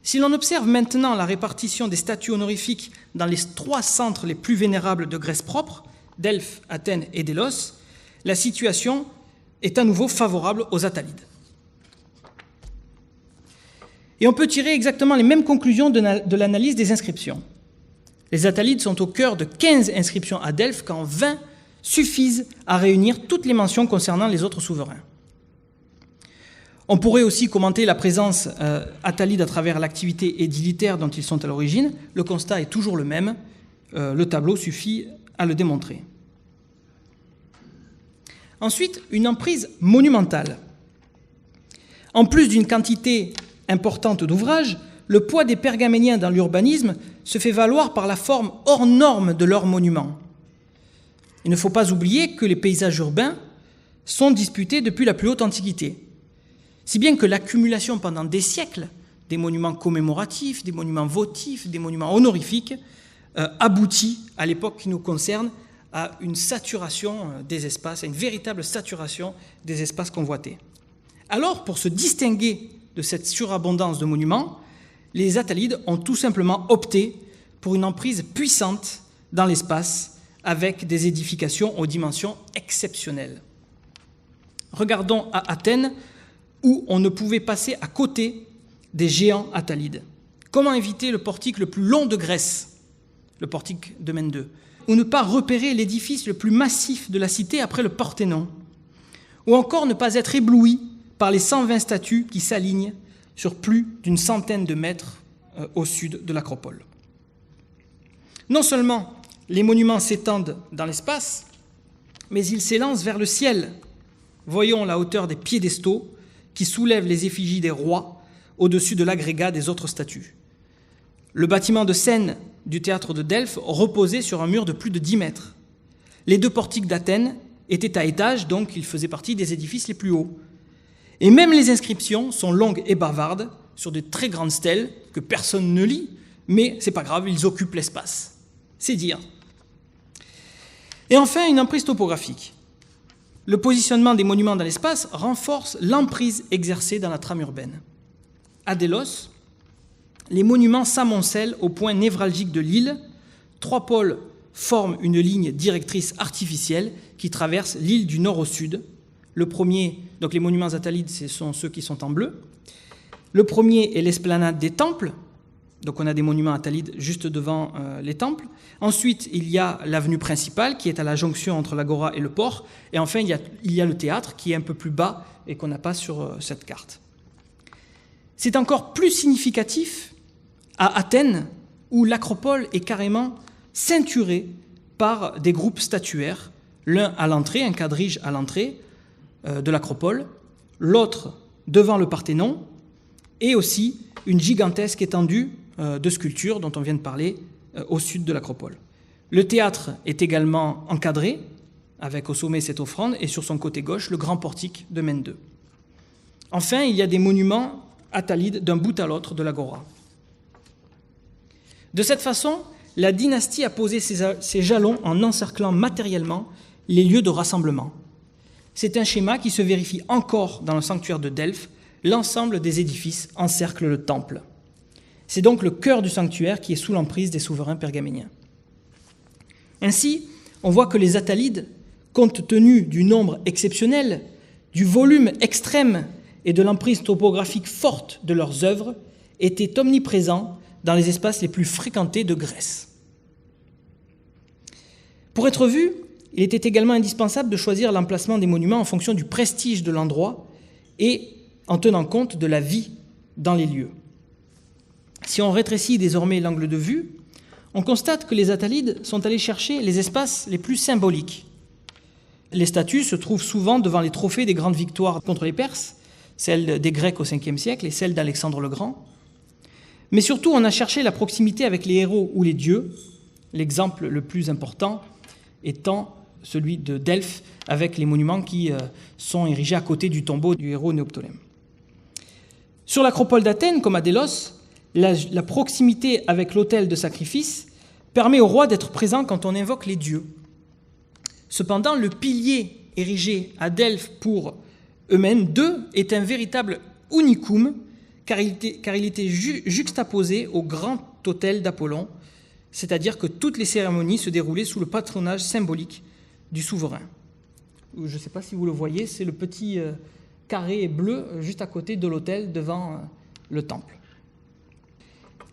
Si l'on observe maintenant la répartition des statues honorifiques dans les 3 centres les plus vénérables de Grèce propre, Delphes, Athènes et Délos, la situation est à nouveau favorable aux Attalides. Et on peut tirer exactement les mêmes conclusions de l'analyse des inscriptions. Les Attalides sont au cœur de 15 inscriptions à Delphes, quand 20 suffisent à réunir toutes les mentions concernant les autres souverains. On pourrait aussi commenter la présence attalide à travers l'activité édilitaire dont ils sont à l'origine. Le constat est toujours le même. Le tableau suffit à le démontrer. Ensuite, une emprise monumentale. En plus d'une quantité importante d'ouvrages, le poids des Pergaméniens dans l'urbanisme se fait valoir par la forme hors norme de leurs monuments. Il ne faut pas oublier que les paysages urbains sont disputés depuis la plus haute antiquité, si bien que l'accumulation pendant des siècles des monuments commémoratifs, des monuments votifs, des monuments honorifiques aboutit, à l'époque qui nous concerne, à une saturation des espaces, à une véritable saturation des espaces convoités. Alors, pour se distinguer de cette surabondance de monuments, les Attalides ont tout simplement opté pour une emprise puissante dans l'espace avec des édifications aux dimensions exceptionnelles. Regardons à Athènes, où on ne pouvait passer à côté des géants Attalides. Comment éviter le portique le plus long de Grèce, le portique de Mène, ou ne pas repérer l'édifice le plus massif de la cité après le Parthénon, ou encore ne pas être ébloui par les 120 statues qui s'alignent sur plus d'une centaine de mètres au sud de l'acropole. Non seulement les monuments s'étendent dans l'espace, mais ils s'élancent vers le ciel. Voyons la hauteur des piédestaux qui soulèvent les effigies des rois au-dessus de l'agrégat des autres statues. Le bâtiment de scène du théâtre de Delphes reposait sur un mur de plus de 10 mètres. Les 2 portiques d'Athènes était à étage, donc il faisait partie des édifices les plus hauts. Et même les inscriptions sont longues et bavardes, sur de très grandes stèles que personne ne lit, mais c'est pas grave, ils occupent l'espace. C'est dire. Et enfin, une emprise topographique. Le positionnement des monuments dans l'espace renforce l'emprise exercée dans la trame urbaine. À Délos, les monuments s'amoncellent au point névralgique de l'île. 3 pôles forment une ligne directrice artificielle qui traverse l'île du nord au sud. Le premier, donc les monuments attalides, ce sont ceux qui sont en bleu. Le premier est l'esplanade des temples. Donc on a des monuments attalides juste devant les temples. Ensuite, il y a l'avenue principale qui est à la jonction entre l'agora et le port. Et enfin, il y a le théâtre qui est un peu plus bas et qu'on n'a pas sur cette carte. C'est encore plus significatif à Athènes, où l'acropole est carrément ceinturée par des groupes statuaires, l'un à l'entrée, un quadrige à l'entrée de l'acropole, l'autre devant le Parthénon, et aussi une gigantesque étendue de sculptures dont on vient de parler au sud de l'acropole. Le théâtre est également encadré, avec au sommet cette offrande, et sur son côté gauche, le grand portique de Mène II. Enfin, il y a des monuments attalides d'un bout à l'autre de l'agora. De cette façon, la dynastie a posé ses jalons en encerclant matériellement les lieux de rassemblement. C'est un schéma qui se vérifie encore dans le sanctuaire de Delphes. L'ensemble des édifices encercle le temple. C'est donc le cœur du sanctuaire qui est sous l'emprise des souverains pergaméniens. Ainsi, on voit que les Attalides, compte tenu du nombre exceptionnel, du volume extrême et de l'emprise topographique forte de leurs œuvres, étaient omniprésents dans les espaces les plus fréquentés de Grèce. Pour être vu, il était également indispensable de choisir l'emplacement des monuments en fonction du prestige de l'endroit et en tenant compte de la vie dans les lieux. Si on rétrécit désormais l'angle de vue, on constate que les Attalides sont allés chercher les espaces les plus symboliques. Les statues se trouvent souvent devant les trophées des grandes victoires contre les Perses, celles des Grecs au Ve siècle et celles d'Alexandre le Grand. Mais surtout, on a cherché la proximité avec les héros ou les dieux, l'exemple le plus important étant celui de Delphes, avec les monuments qui sont érigés à côté du tombeau du héros Néoptolème. Sur l'acropole d'Athènes, comme à Délos, la proximité avec l'autel de sacrifice permet au roi d'être présent quand on invoque les dieux. Cependant, le pilier érigé à Delphes pour Eumène II est un véritable unicum, car il était juxtaposé au grand autel d'Apollon, c'est-à-dire que toutes les cérémonies se déroulaient sous le patronage symbolique du souverain. Je ne sais pas si vous le voyez, c'est le petit carré bleu juste à côté de l'autel devant le temple.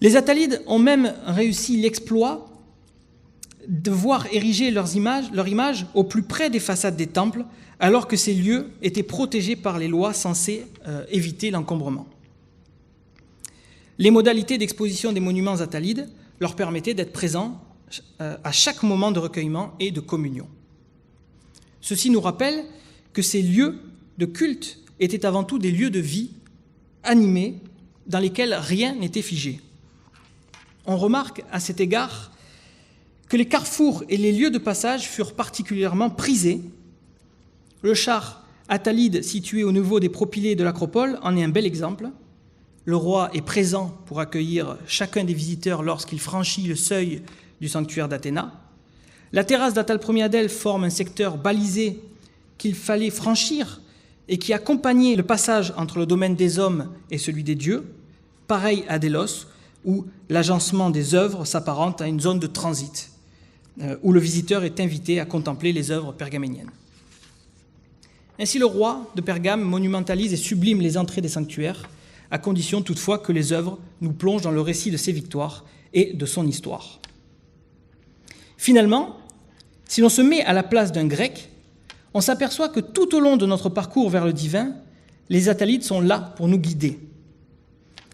Les Attalides ont même réussi l'exploit de voir ériger leur image au plus près des façades des temples, alors que ces lieux étaient protégés par les lois censées éviter l'encombrement. Les modalités d'exposition des monuments attalides leur permettaient d'être présents à chaque moment de recueillement et de communion. Ceci nous rappelle que ces lieux de culte étaient avant tout des lieux de vie animés dans lesquels rien n'était figé. On remarque à cet égard que les carrefours et les lieux de passage furent particulièrement prisés. Le char Attalide situé au niveau des propylées de l'acropole en est un bel exemple. Le roi est présent pour accueillir chacun des visiteurs lorsqu'il franchit le seuil du sanctuaire d'Athéna. La terrasse d'Attale Ier à Delphes forme un secteur balisé qu'il fallait franchir et qui accompagnait le passage entre le domaine des hommes et celui des dieux, pareil à Délos, où l'agencement des œuvres s'apparente à une zone de transit, où le visiteur est invité à contempler les œuvres pergaméniennes. Ainsi, le roi de Pergame monumentalise et sublime les entrées des sanctuaires, à condition toutefois que les œuvres nous plongent dans le récit de ses victoires et de son histoire. Finalement, si l'on se met à la place d'un Grec, on s'aperçoit que tout au long de notre parcours vers le divin, les Attalides sont là pour nous guider.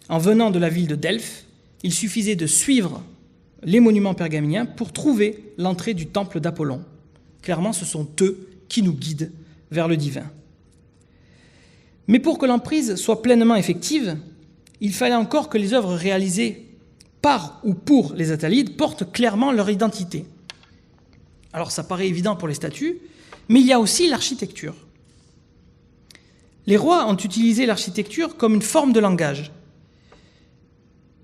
En venant de la ville de Delphes, il suffisait de suivre les monuments pergaméniens pour trouver l'entrée du temple d'Apollon. Clairement, ce sont eux qui nous guident vers le divin. Mais pour que l'emprise soit pleinement effective, il fallait encore que les œuvres réalisées par ou pour les Attalides portent clairement leur identité. Alors ça paraît évident pour les statues, Mais il y a aussi l'architecture. Les rois ont utilisé l'architecture comme une forme de langage.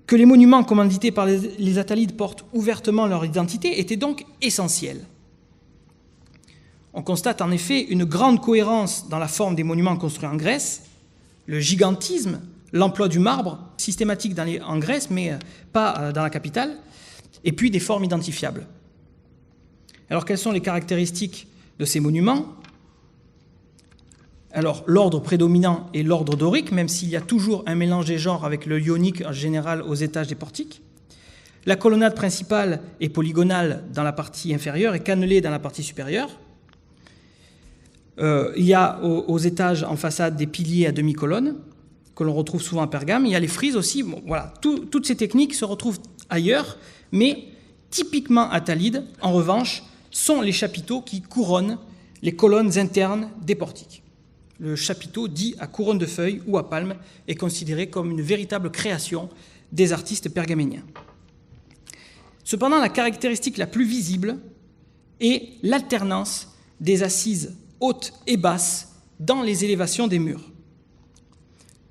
Que les monuments commandités par les Attalides portent ouvertement leur identité était donc essentiel. On constate en effet une grande cohérence dans la forme des monuments construits en Grèce, le gigantisme, l'emploi du marbre, systématique en Grèce, mais pas dans la capitale, et puis des formes identifiables. Alors, quelles sont les caractéristiques de ces monuments? Alors, l'ordre prédominant est l'ordre dorique, même s'il y a toujours un mélange des genres avec le ionique en général aux étages des portiques. La colonnade principale est polygonale dans la partie inférieure et cannelée dans la partie supérieure. Il y a aux étages en façade des piliers à demi-colonne, que l'on retrouve souvent à Pergame. Il y a les frises aussi. Bon, voilà, toutes ces techniques se retrouvent ailleurs, mais typiquement Attalide, en revanche, sont les chapiteaux qui couronnent les colonnes internes des portiques. Le chapiteau dit à couronne de feuilles ou à palme est considéré comme une véritable création des artistes pergaméniens. Cependant, la caractéristique la plus visible est l'alternance des assises hautes et basses dans les élévations des murs.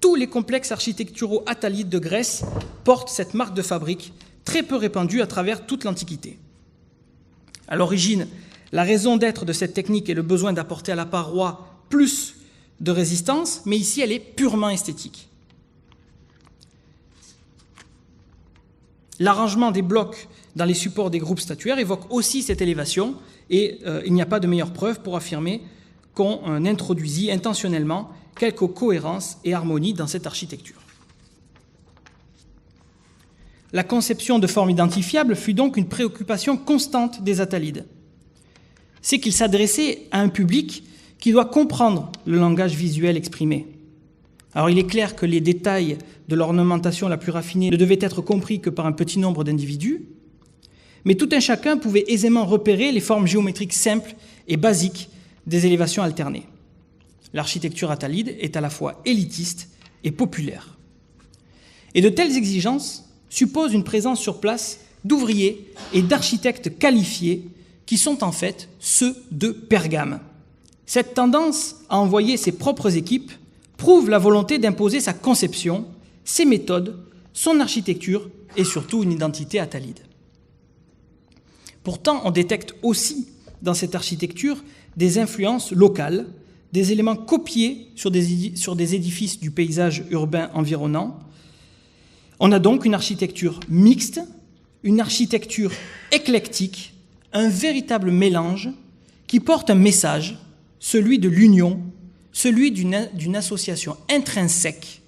Tous les complexes architecturaux attalides de Grèce portent cette marque de fabrique très peu répandue à travers toute l'Antiquité. À l'origine, la raison d'être de cette technique est le besoin d'apporter à la paroi plus de résistance, mais ici elle est purement esthétique. L'arrangement des blocs dans les supports des groupes statuaires évoque aussi cette élévation et il n'y a pas de meilleure preuve pour affirmer qu'on introduisit intentionnellement quelque cohérence et harmonie dans cette architecture. La conception de formes identifiables fut donc une préoccupation constante des Attalides. C'est qu'ils s'adressaient à un public qui doit comprendre le langage visuel exprimé. Alors il est clair que les détails de l'ornementation la plus raffinée ne devaient être compris que par un petit nombre d'individus, mais tout un chacun pouvait aisément repérer les formes géométriques simples et basiques des élévations alternées. L'architecture attalide est à la fois élitiste et populaire. Et de telles exigences supposent une présence sur place d'ouvriers et d'architectes qualifiés qui sont en fait ceux de Pergame. Cette tendance à envoyer ses propres équipes prouve la volonté d'imposer sa conception, ses méthodes, son architecture et surtout une identité attalide. Pourtant, on détecte aussi dans cette architecture des influences locales, des éléments copiés sur des édifices du paysage urbain environnant. On a donc une architecture mixte, une architecture éclectique, un véritable mélange qui porte un message, celui de l'union, celui d'une association intrinsèque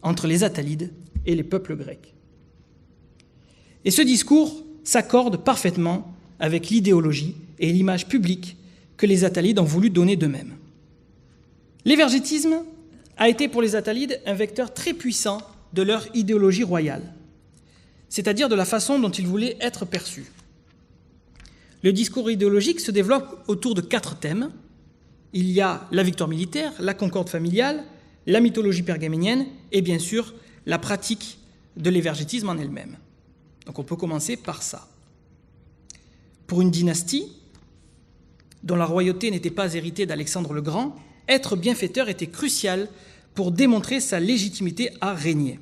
entre les Attalides et les peuples grecs. Et ce discours s'accorde parfaitement avec l'idéologie et l'image publique que les Attalides ont voulu donner d'eux-mêmes. L'évergétisme a été pour les Attalides un vecteur très puissant de leur idéologie royale, c'est-à-dire de la façon dont ils voulaient être perçus. Le discours idéologique se développe autour de 4 thèmes. Il y a la victoire militaire, la concorde familiale, la mythologie pergaménienne et bien sûr la pratique de l'évergétisme en elle-même. Donc on peut commencer par ça. Pour une dynastie dont la royauté n'était pas héritée d'Alexandre le Grand, être bienfaiteur était crucial pour démontrer sa légitimité à régner.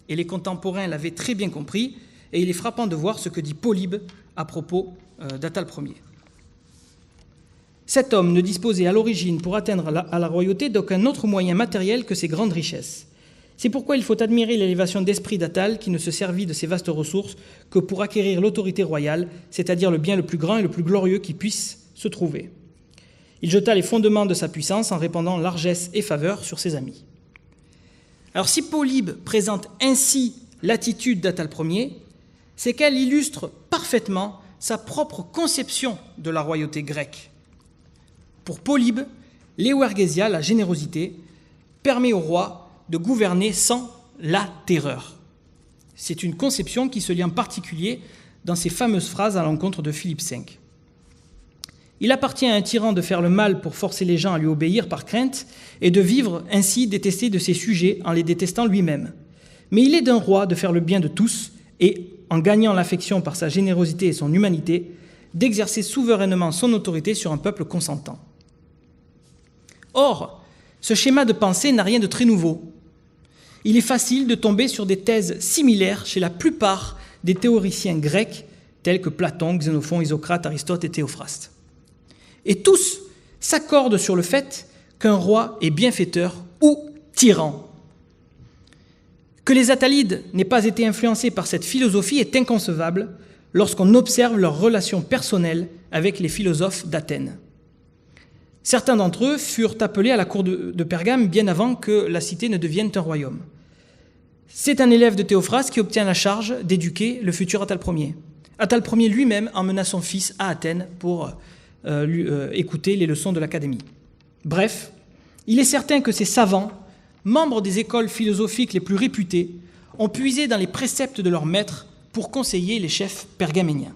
Et les contemporains l'avaient très bien compris, et il est frappant de voir ce que dit Polybe à propos d'Attal Ier. Cet homme ne disposait à l'origine pour atteindre à la royauté d'aucun autre moyen matériel que ses grandes richesses. C'est pourquoi il faut admirer l'élévation d'esprit d'Attal qui ne se servit de ses vastes ressources que pour acquérir l'autorité royale, c'est-à-dire le bien le plus grand et le plus glorieux qui puisse se trouver. Il jeta les fondements de sa puissance en répandant largesse et faveur sur ses amis. Alors si Polybe présente ainsi l'attitude d'Attal Ier, c'est qu'elle illustre parfaitement sa propre conception de la royauté grecque. Pour Polybe, l'euergesia, la générosité, permet au roi de gouverner sans la terreur. C'est une conception qui se lie en particulier dans ses fameuses phrases à l'encontre de Philippe V. Il appartient à un tyran de faire le mal pour forcer les gens à lui obéir par crainte et de vivre ainsi détesté de ses sujets en les détestant lui-même. Mais il est d'un roi de faire le bien de tous et, en gagnant l'affection par sa générosité et son humanité, d'exercer souverainement son autorité sur un peuple consentant. Or, ce schéma de pensée n'a rien de très nouveau. Il est facile de tomber sur des thèses similaires chez la plupart des théoriciens grecs tels que Platon, Xénophon, Isocrate, Aristote et Théophraste. Et tous s'accordent sur le fait qu'un roi est bienfaiteur ou tyran. Que les Attalides n'aient pas été influencés par cette philosophie est inconcevable lorsqu'on observe leurs relations personnelles avec les philosophes d'Athènes. Certains d'entre eux furent appelés à la cour de Pergame bien avant que la cité ne devienne un royaume. C'est un élève de Théophraste qui obtient la charge d'éduquer le futur Attale Ier. Attale Ier lui-même emmena son fils à Athènes pour écouter les leçons de l'académie. Bref, il est certain que ces savants, membres des écoles philosophiques les plus réputées, ont puisé dans les préceptes de leurs maîtres pour conseiller les chefs pergaméniens.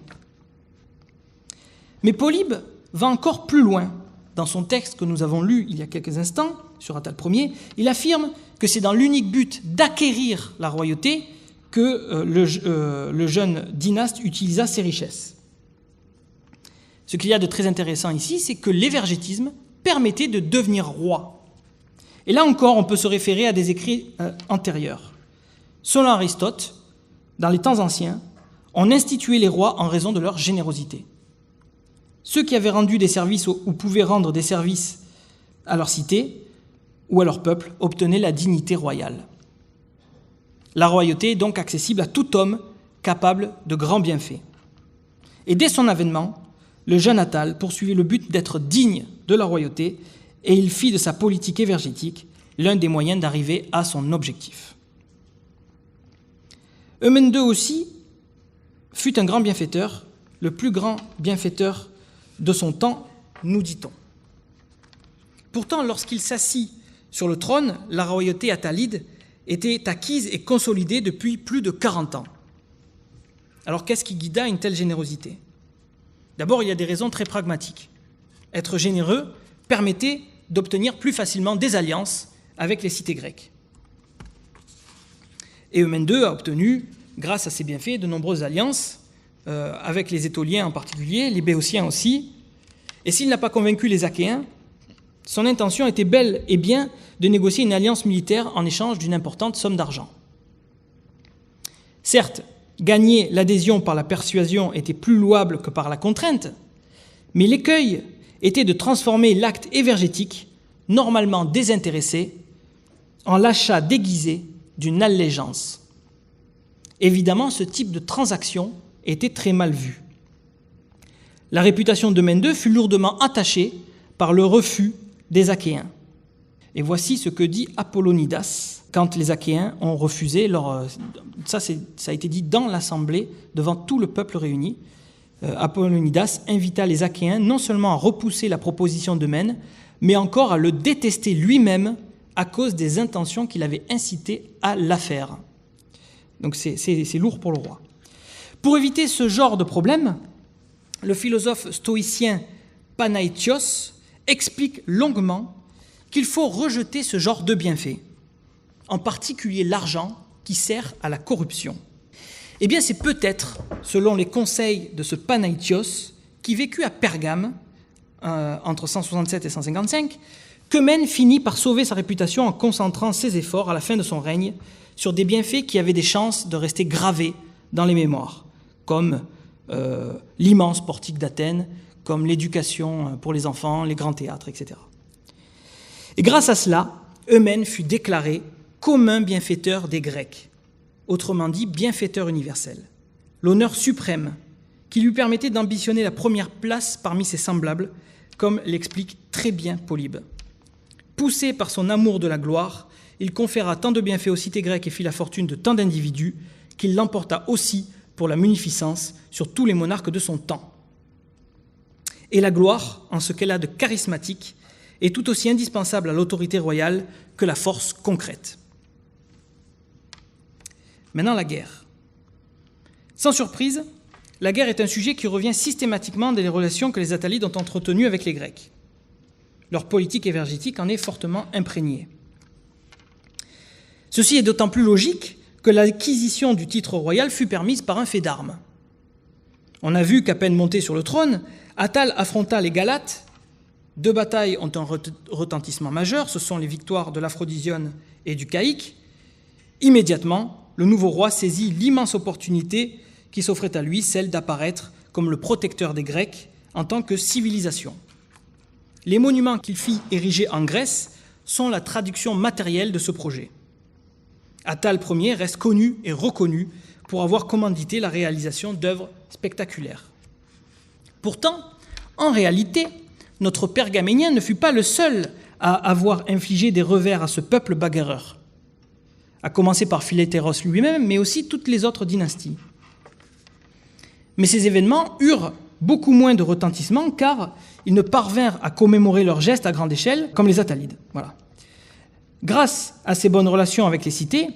Mais Polybe va encore plus loin. Dans son texte que nous avons lu il y a quelques instants, sur Attale Ier, il affirme que c'est dans l'unique but d'acquérir la royauté que le jeune dynaste utilisa ses richesses. Ce qu'il y a de très intéressant ici, c'est que l'évergétisme permettait de devenir roi. Et là encore, on peut se référer à des écrits antérieurs. Selon Aristote, dans les temps anciens, on instituait les rois en raison de leur générosité. Ceux qui avaient rendu des services ou pouvaient rendre des services à leur cité ou à leur peuple obtenaient la dignité royale. La royauté est donc accessible à tout homme capable de grands bienfaits. Et dès son avènement, le jeune Attale poursuivait le but d'être digne de la royauté et il fit de sa politique évergétique l'un des moyens d'arriver à son objectif. Eumène II aussi fut un grand bienfaiteur, le plus grand bienfaiteur de son temps, nous dit-on. Pourtant, lorsqu'il s'assit sur le trône, la royauté attalide était acquise et consolidée depuis plus de 40 ans. Alors qu'est-ce qui guida une telle générosité ? D'abord, il y a des raisons très pragmatiques. Être généreux permettait d'obtenir plus facilement des alliances avec les cités grecques. Et Eumène II a obtenu, grâce à ses bienfaits, de nombreuses alliances, avec les Étoliens en particulier, les Béotiens aussi. Et s'il n'a pas convaincu les Achéens, son intention était bel et bien de négocier une alliance militaire en échange d'une importante somme d'argent. Certes, gagner l'adhésion par la persuasion était plus louable que par la contrainte, mais l'écueil était de transformer l'acte évergétique, normalement désintéressé, en l'achat déguisé d'une allégeance. Évidemment, ce type de transaction était très mal vu. La réputation d'Eumène II fut lourdement attachée par le refus des Achéens. Et voici ce que dit Apollonidas quand les Achéens ont refusé ça a été dit dans l'assemblée devant tout le peuple réuni. Apollonidas invita les Achéens non seulement à repousser la proposition d'Eumène, mais encore à le détester lui-même à cause des intentions qu'il avait incité à la faire. Donc c'est lourd pour le roi. Pour éviter ce genre de problème, le philosophe stoïcien Panaïtios explique longuement qu'il faut rejeter ce genre de bienfaits, en particulier l'argent qui sert à la corruption. Eh bien, c'est peut-être, selon les conseils de ce Panaïtios, qui vécut à Pergame, entre 167 et 155, qu'Eumène finit par sauver sa réputation en concentrant ses efforts à la fin de son règne sur des bienfaits qui avaient des chances de rester gravés dans les mémoires, comme l'immense portique d'Athènes, comme l'éducation pour les enfants, les grands théâtres, etc. Et grâce à cela, Eumène fut déclaré commun bienfaiteur des Grecs, autrement dit bienfaiteur universel, l'honneur suprême qui lui permettait d'ambitionner la première place parmi ses semblables, comme l'explique très bien Polybe. Poussé par son amour de la gloire, il conféra tant de bienfaits aux cités grecques et fit la fortune de tant d'individus qu'il l'emporta aussi pour la munificence sur tous les monarques de son temps. Et la gloire, en ce qu'elle a de charismatique, est tout aussi indispensable à l'autorité royale que la force concrète. Maintenant, la guerre. Sans surprise, la guerre est un sujet qui revient systématiquement dans les relations que les Attalides ont entretenues avec les Grecs. Leur politique évergétique en est fortement imprégnée. Ceci est d'autant plus logique que l'acquisition du titre royal fut permise par un fait d'armes. On a vu qu'à peine monté sur le trône, Attale affronta les Galates Deux batailles ont un retentissement majeur, ce sont les victoires de l'Aphrodisione et du Caïque. Immédiatement, le nouveau roi saisit l'immense opportunité qui s'offrait à lui, celle d'apparaître comme le protecteur des Grecs en tant que civilisation. Les monuments qu'il fit ériger en Grèce sont la traduction matérielle de ce projet. Attal Ier reste connu et reconnu pour avoir commandité la réalisation d'œuvres spectaculaires. Pourtant, en réalité, notre Pergaménien ne fut pas le seul à avoir infligé des revers à ce peuple bagarreur, à commencer par Philétéros lui-même, mais aussi toutes les autres dynasties. Mais ces événements eurent beaucoup moins de retentissement car ils ne parvinrent à commémorer leurs gestes à grande échelle comme les Attalides. Voilà. Grâce à ses bonnes relations avec les cités,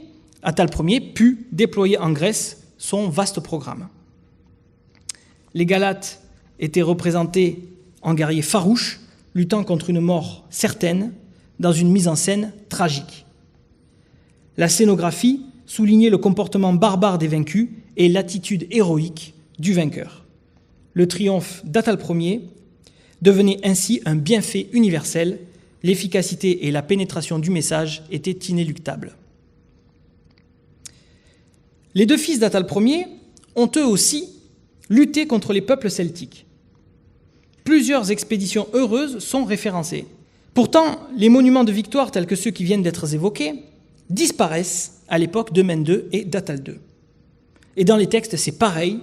Attal Ier put déployer en Grèce son vaste programme. Les Galates étaient représentés en guerriers farouches, luttant contre une mort certaine, dans une mise en scène tragique. La scénographie soulignait le comportement barbare des vaincus et l'attitude héroïque du vainqueur. Le triomphe d'Attal Ier devenait ainsi un bienfait universel. L'efficacité et la pénétration du message étaient inéluctables. Les deux fils d'Attal Ier ont eux aussi lutté contre les peuples celtiques. Plusieurs expéditions heureuses sont référencées. Pourtant, les monuments de victoire tels que ceux qui viennent d'être évoqués disparaissent à l'époque d'Eumène II et d'Attal II. Et dans les textes, c'est pareil,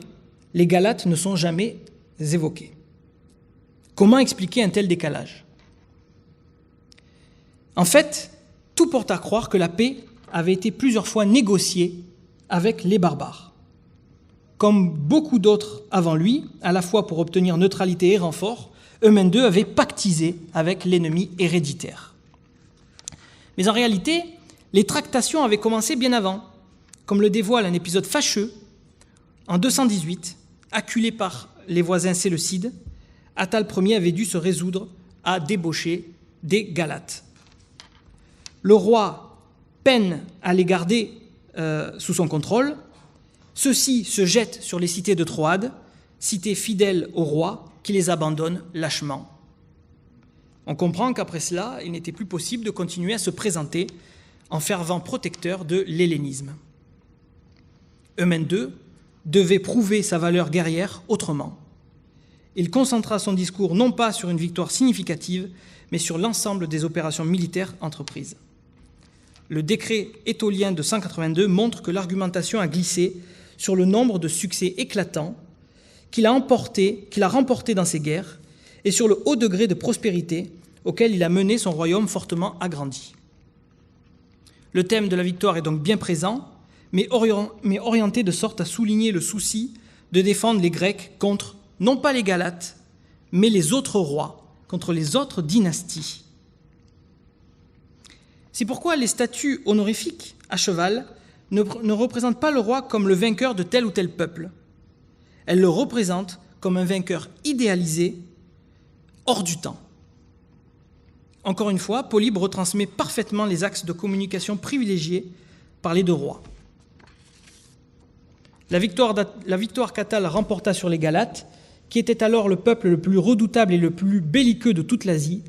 les Galates ne sont jamais évoqués. Comment expliquer un tel décalage ? En fait, tout porte à croire que la paix avait été plusieurs fois négociée avec les barbares. Comme beaucoup d'autres avant lui, à la fois pour obtenir neutralité et renfort, Eumène II avait pactisé avec l'ennemi héréditaire. Mais en réalité, les tractations avaient commencé bien avant, comme le dévoile un épisode fâcheux. En 218, acculé par les voisins séleucides, Attal Ier avait dû se résoudre à débaucher des Galates. Le roi peine à les garder sous son contrôle. Ceux-ci se jettent sur les cités de Troade, cités fidèles au roi, qui les abandonne lâchement. On comprend qu'après cela, il n'était plus possible de continuer à se présenter en fervent protecteur de l'hellénisme. Eumène II devait prouver sa valeur guerrière autrement. Il concentra son discours non pas sur une victoire significative, mais sur l'ensemble des opérations militaires entreprises. Le décret étolien de 182 montre que l'argumentation a glissé sur le nombre de succès éclatants qu'il a remportés dans ses guerres et sur le haut degré de prospérité auquel il a mené son royaume fortement agrandi. Le thème de la victoire est donc bien présent, mais orienté de sorte à souligner le souci de défendre les Grecs contre, non pas les Galates, mais les autres rois, contre les autres dynasties. C'est pourquoi les statues honorifiques à cheval ne représentent pas le roi comme le vainqueur de tel ou tel peuple. Elles le représentent comme un vainqueur idéalisé, hors du temps. Encore une fois, Polybe retransmet parfaitement les axes de communication privilégiés par les deux rois. La victoire qu'Attal remporta sur les Galates, qui était alors le peuple le plus redoutable et le plus belliqueux de toute l'Asie,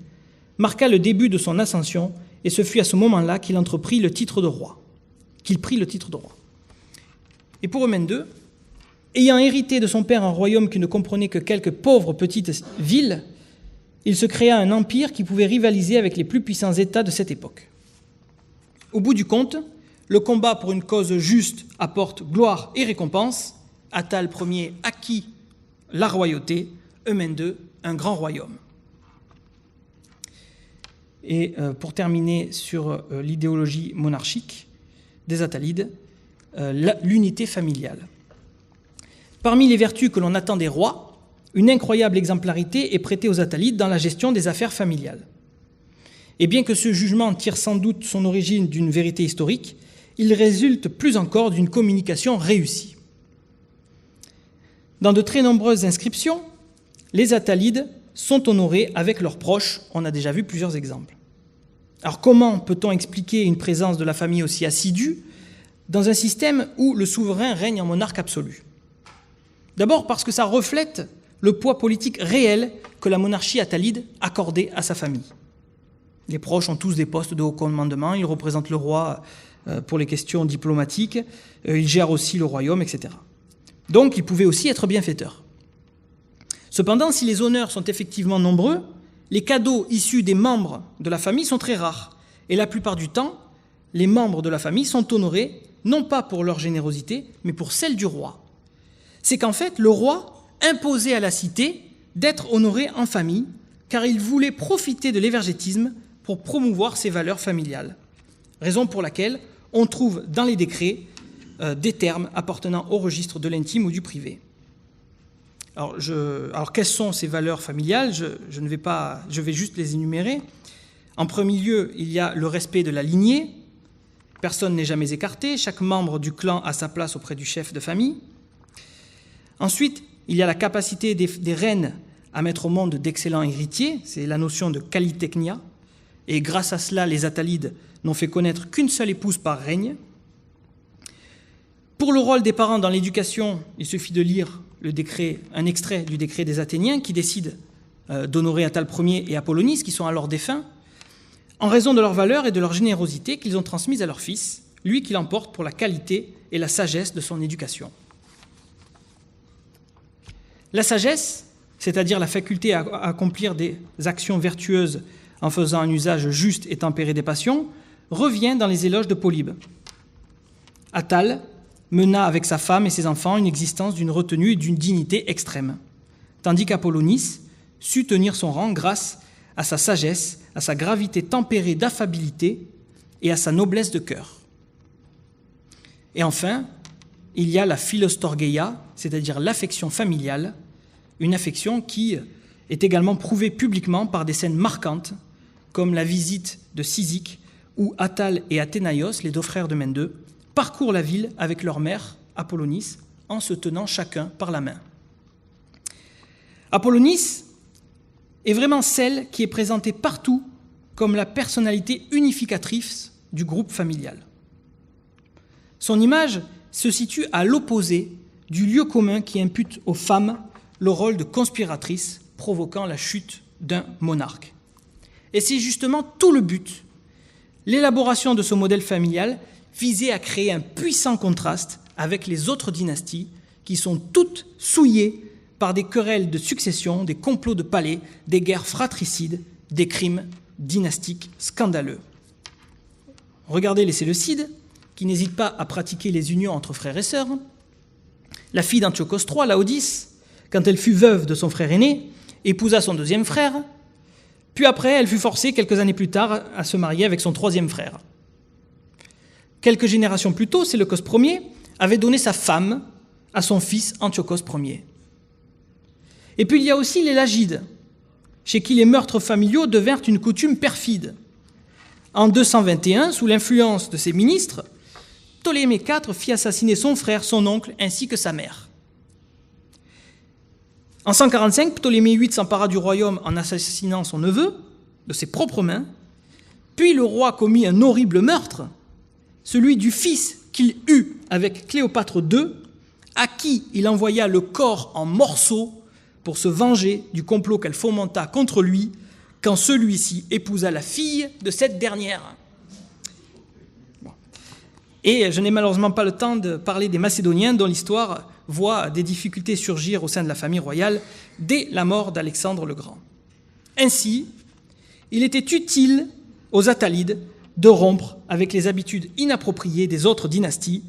marqua le début de son ascension, et ce fut à ce moment-là qu'il prit le titre de roi. Et pour Eumène II, ayant hérité de son père un royaume qui ne comprenait que quelques pauvres petites villes, il se créa un empire qui pouvait rivaliser avec les plus puissants États de cette époque. Au bout du compte, le combat pour une cause juste apporte gloire et récompense. Attal Ier acquit la royauté, Eumène II un grand royaume. Et pour terminer sur l'idéologie monarchique des Attalides, l'unité familiale. Parmi les vertus que l'on attend des rois, une incroyable exemplarité est prêtée aux Attalides dans la gestion des affaires familiales. Et bien que ce jugement tire sans doute son origine d'une vérité historique, il résulte plus encore d'une communication réussie. Dans de très nombreuses inscriptions, les Attalides sont honorés avec leurs proches. On a déjà vu plusieurs exemples. Alors comment peut-on expliquer une présence de la famille aussi assidue dans un système où le souverain règne en monarque absolu ? D'abord parce que ça reflète le poids politique réel que la monarchie attalide accordait à sa famille. Les proches ont tous des postes de haut commandement, ils représentent le roi pour les questions diplomatiques, ils gèrent aussi le royaume, etc. Donc ils pouvaient aussi être bienfaiteurs. Cependant, si les honneurs sont effectivement nombreux, les cadeaux issus des membres de la famille sont très rares. Et la plupart du temps, les membres de la famille sont honorés, non pas pour leur générosité, mais pour celle du roi. C'est qu'en fait, le roi imposait à la cité d'être honoré en famille, car il voulait profiter de l'évergétisme pour promouvoir ses valeurs familiales. Raison pour laquelle on trouve dans les décrets des termes appartenant au registre de l'intime ou du privé. Alors quelles sont ces valeurs familiales ? Je vais juste les énumérer. En premier lieu, il y a le respect de la lignée. Personne n'est jamais écarté. Chaque membre du clan a sa place auprès du chef de famille. Ensuite, il y a la capacité des reines à mettre au monde d'excellents héritiers. C'est la notion de kaliteknia. Et grâce à cela, les Attalides n'ont fait connaître qu'une seule épouse par règne. Pour le rôle des parents dans l'éducation, il suffit de lire un extrait du décret des Athéniens qui décide d'honorer Attale Ier et Apollonice, qui sont alors défunts, en raison de leur valeur et de leur générosité qu'ils ont transmise à leur fils, lui qui l'emporte pour la qualité et la sagesse de son éducation. La sagesse, c'est-à-dire la faculté à accomplir des actions vertueuses en faisant un usage juste et tempéré des passions, revient dans les éloges de Polybe. Attale mena avec sa femme et ses enfants une existence d'une retenue et d'une dignité extrême, tandis qu'Apollonice sut tenir son rang grâce à sa sagesse, à sa gravité tempérée d'affabilité et à sa noblesse de cœur. Et enfin, il y a la philostorgeia, c'est-à-dire l'affection familiale, une affection qui est également prouvée publiquement par des scènes marquantes, comme la visite de Cyzique, où Attale et Athénaïos, les deux frères de Mène, parcourent la ville avec leur mère, Apollonice, en se tenant chacun par la main. Apollonice est vraiment celle qui est présentée partout comme la personnalité unificatrice du groupe familial. Son image se situe à l'opposé du lieu commun qui impute aux femmes le rôle de conspiratrice provoquant la chute d'un monarque. Et c'est justement tout le but. L'élaboration de ce modèle familial visait à créer un puissant contraste avec les autres dynasties qui sont toutes souillées par des querelles de succession, des complots de palais, des guerres fratricides, des crimes dynastiques scandaleux. Regardez les Séleucides, qui n'hésitent pas à pratiquer les unions entre frères et sœurs. La fille d'Antiochos III, Laodice, quand elle fut veuve de son frère aîné, épousa son deuxième frère, puis après, elle fut forcée, quelques années plus tard, à se marier avec son troisième frère. Quelques générations plus tôt, Séleucos Ier avait donné sa femme à son fils Antiochos Ier. Et puis il y a aussi les Lagides, chez qui les meurtres familiaux devinrent une coutume perfide. En 221, sous l'influence de ses ministres, Ptolémée IV fit assassiner son frère, son oncle, ainsi que sa mère. En 145, Ptolémée VIII s'empara du royaume en assassinant son neveu, de ses propres mains, puis le roi commit un horrible meurtre, celui du fils qu'il eut avec Cléopâtre II, à qui il envoya le corps en morceaux pour se venger du complot qu'elle fomenta contre lui quand celui-ci épousa la fille de cette dernière. Et je n'ai malheureusement pas le temps de parler des Macédoniens dont l'histoire voit des difficultés surgir au sein de la famille royale dès la mort d'Alexandre le Grand. Ainsi, il était utile aux Attalides de rompre avec les habitudes inappropriées des autres dynasties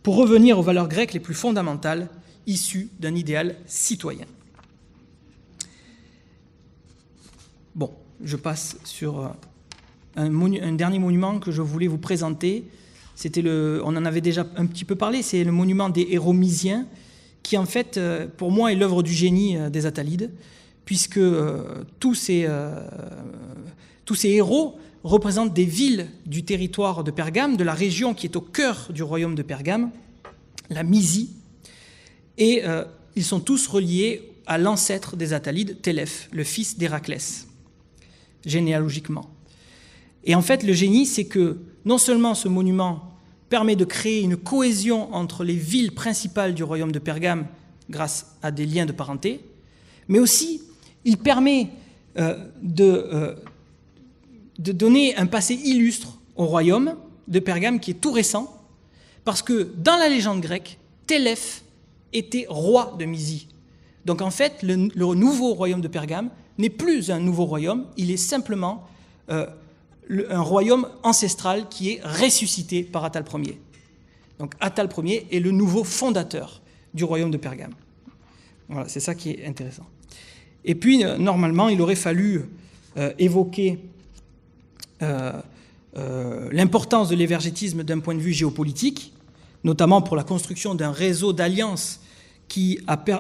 pour revenir aux valeurs grecques les plus fondamentales issues d'un idéal citoyen. Bon, je passe sur un dernier monument que je voulais vous présenter. On en avait déjà un petit peu parlé, c'est le monument des héros mysiens, qui en fait, pour moi, est l'œuvre du génie des Attalides, puisque tous ces héros représentent des villes du territoire de Pergame, de la région qui est au cœur du royaume de Pergame, la Mysie, et ils sont tous reliés à l'ancêtre des Attalides, Télèphe, le fils d'Héraclès, généalogiquement. Et en fait, le génie, c'est que non seulement ce monument permet de créer une cohésion entre les villes principales du royaume de Pergame grâce à des liens de parenté, mais aussi il permet de donner un passé illustre au royaume de Pergame qui est tout récent, parce que dans la légende grecque, Télèphe était roi de Mysie. Donc en fait, le nouveau royaume de Pergame n'est plus un nouveau royaume, il est simplement un royaume ancestral qui est ressuscité par Attale Ier. Donc Attale Ier est le nouveau fondateur du royaume de Pergame. Voilà, c'est ça qui est intéressant. Et puis, normalement, il aurait fallu évoquer l'importance de l'évergétisme d'un point de vue géopolitique, notamment pour la construction d'un réseau d'alliances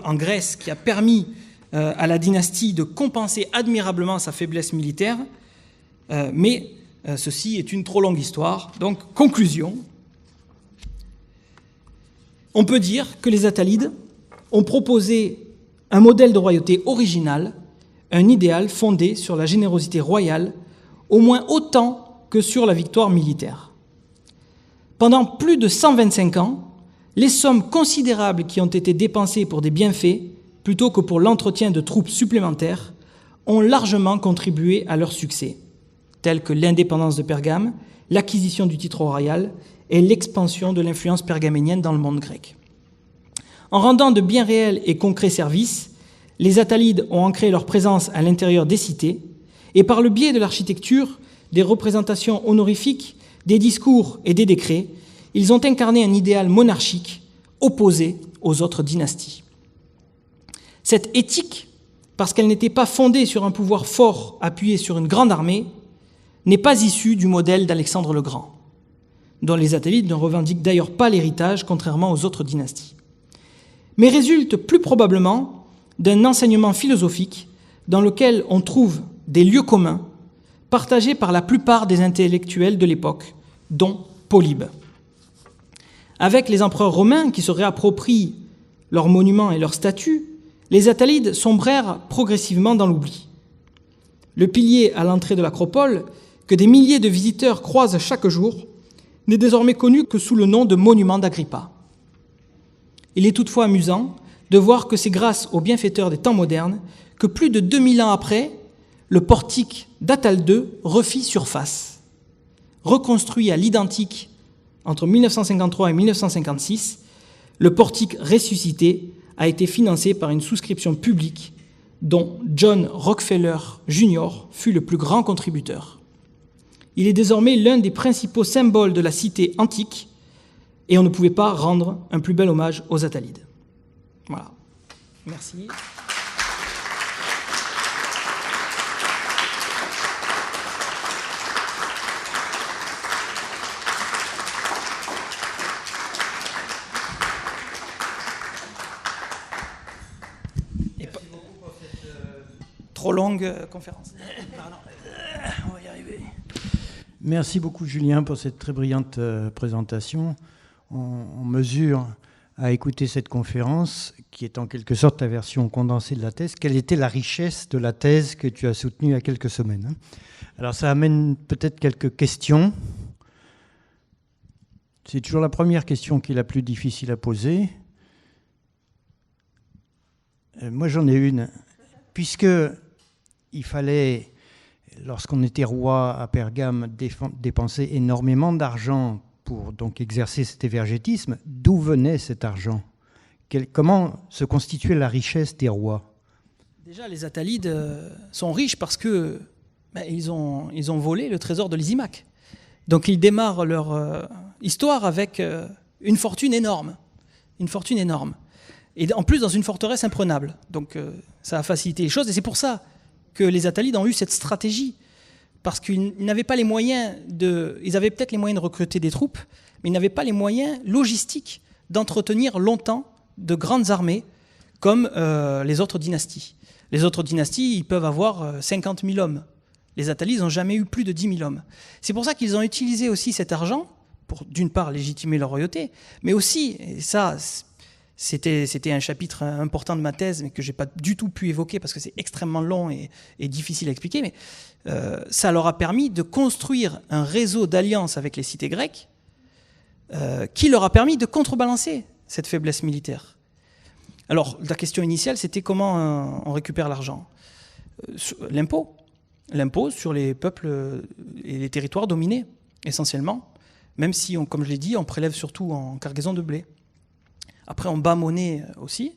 en Grèce qui a permis à la dynastie de compenser admirablement sa faiblesse militaire, mais ceci est une trop longue histoire. Donc, conclusion. On peut dire que les Attalides ont proposé un modèle de royauté original, un idéal fondé sur la générosité royale, au moins autant que sur la victoire militaire. Pendant plus de 125 ans, les sommes considérables qui ont été dépensées pour des bienfaits, plutôt que pour l'entretien de troupes supplémentaires, ont largement contribué à leur succès, tels que l'indépendance de Pergame, l'acquisition du titre royal et l'expansion de l'influence pergaménienne dans le monde grec. En rendant de bien réels et concrets services, les Attalides ont ancré leur présence à l'intérieur des cités et par le biais de l'architecture, des représentations honorifiques, des discours et des décrets, ils ont incarné un idéal monarchique opposé aux autres dynasties. Cette éthique, parce qu'elle n'était pas fondée sur un pouvoir fort appuyé sur une grande armée, n'est pas issue du modèle d'Alexandre le Grand, dont les Attalides ne revendiquent d'ailleurs pas l'héritage, contrairement aux autres dynasties, mais résulte plus probablement d'un enseignement philosophique dans lequel on trouve des lieux communs partagés par la plupart des intellectuels de l'époque, dont Polybe. Avec les empereurs romains qui se réapproprient leurs monuments et leurs statues, les Attalides sombrèrent progressivement dans l'oubli. Le pilier à l'entrée de l'acropole, que des milliers de visiteurs croisent chaque jour, n'est désormais connu que sous le nom de monument d'Agrippa. Il est toutefois amusant de voir que c'est grâce aux bienfaiteurs des temps modernes que plus de 2000 ans après, le portique d'Attale II refit surface. Reconstruit à l'identique entre 1953 et 1956, le portique ressuscité a été financé par une souscription publique dont John Rockefeller Jr. fut le plus grand contributeur. Il est désormais l'un des principaux symboles de la cité antique et on ne pouvait pas rendre un plus bel hommage aux Attalides. Voilà. Merci. Trop longue conférence. Pardon. On va y arriver. Merci beaucoup Julien pour cette très brillante présentation. On mesure à écouter cette conférence, qui est en quelque sorte la version condensée de la thèse, quelle était la richesse de la thèse que tu as soutenue il y a quelques semaines. Alors ça amène peut-être quelques questions. C'est toujours la première question qui est la plus difficile à poser. Moi j'en ai une. Puisque il fallait, lorsqu'on était roi à Pergame, dépenser énormément d'argent pour donc exercer cet évergétisme, d'où venait cet argent ? Comment se constituait la richesse des rois ? Déjà, les Attalides sont riches parce que ils ont volé le trésor de Lysimaque. Donc ils démarrent leur histoire avec une fortune énorme. Une fortune énorme. Et en plus dans une forteresse imprenable. Donc ça a facilité les choses. Et c'est pour ça que les Attalides ont eu cette stratégie. Parce qu'ils n'avaient pas les moyens ils avaient peut-être les moyens de recruter des troupes, mais ils n'avaient pas les moyens logistiques d'entretenir longtemps de grandes armées comme les autres dynasties. Les autres dynasties, ils peuvent avoir 50 000 hommes. Les Attalides n'ont jamais eu plus de 10 000 hommes. C'est pour ça qu'ils ont utilisé aussi cet argent pour, d'une part, légitimer leur royauté, mais aussi, et ça, c'était un chapitre important de ma thèse, mais que je n'ai pas du tout pu évoquer parce que c'est extrêmement long et difficile à expliquer, mais ça leur a permis de construire un réseau d'alliances avec les cités grecques qui leur a permis de contrebalancer cette faiblesse militaire. Alors, la question initiale, c'était comment on récupère l'argent. L'impôt. L'impôt sur les peuples et les territoires dominés, essentiellement. Même si, comme je l'ai dit, on prélève surtout en cargaison de blé. Après, on bat monnaie aussi.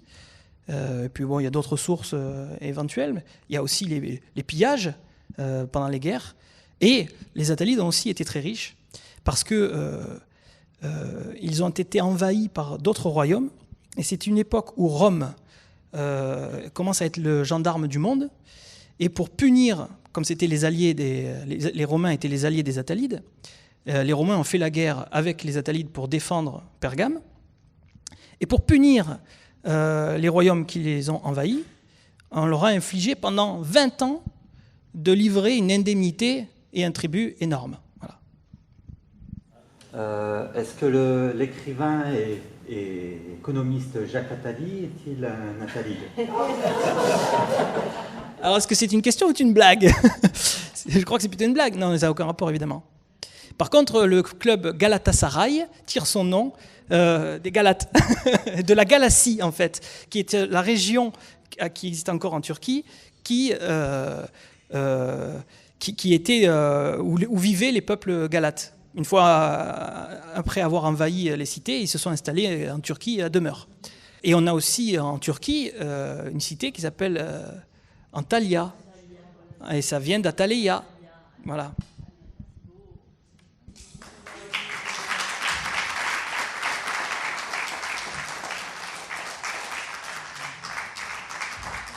Et puis bon, il y a d'autres sources éventuelles. Mais il y a aussi les pillages pendant les guerres. Et les Attalides ont aussi été très riches parce que ils ont été envahis par d'autres royaumes. Et c'est une époque où Rome commence à être le gendarme du monde. Et pour punir, comme c'était les alliés les Romains étaient les alliés des Attalides, les Romains ont fait la guerre avec les Attalides pour défendre Pergame. Et pour punir les royaumes qui les ont envahis, on leur a infligé pendant 20 ans de livrer une indemnité et un tribut énorme. Voilà. Est-ce que l'écrivain et économiste Jacques Attali est-il un Attalide? Alors, est-ce que c'est une question ou une blague? Je crois que c'est plutôt une blague. Non, ça n'a aucun rapport, évidemment. Par contre, le club Galatasaray tire son nom des Galates, de la Galatie, en fait, qui est la région qui existe encore en Turquie, qui était où vivaient les peuples galates. Une fois, après avoir envahi les cités, ils se sont installés en Turquie à demeure. Et on a aussi en Turquie une cité qui s'appelle Antalya. Et ça vient d'Ataleya. Voilà.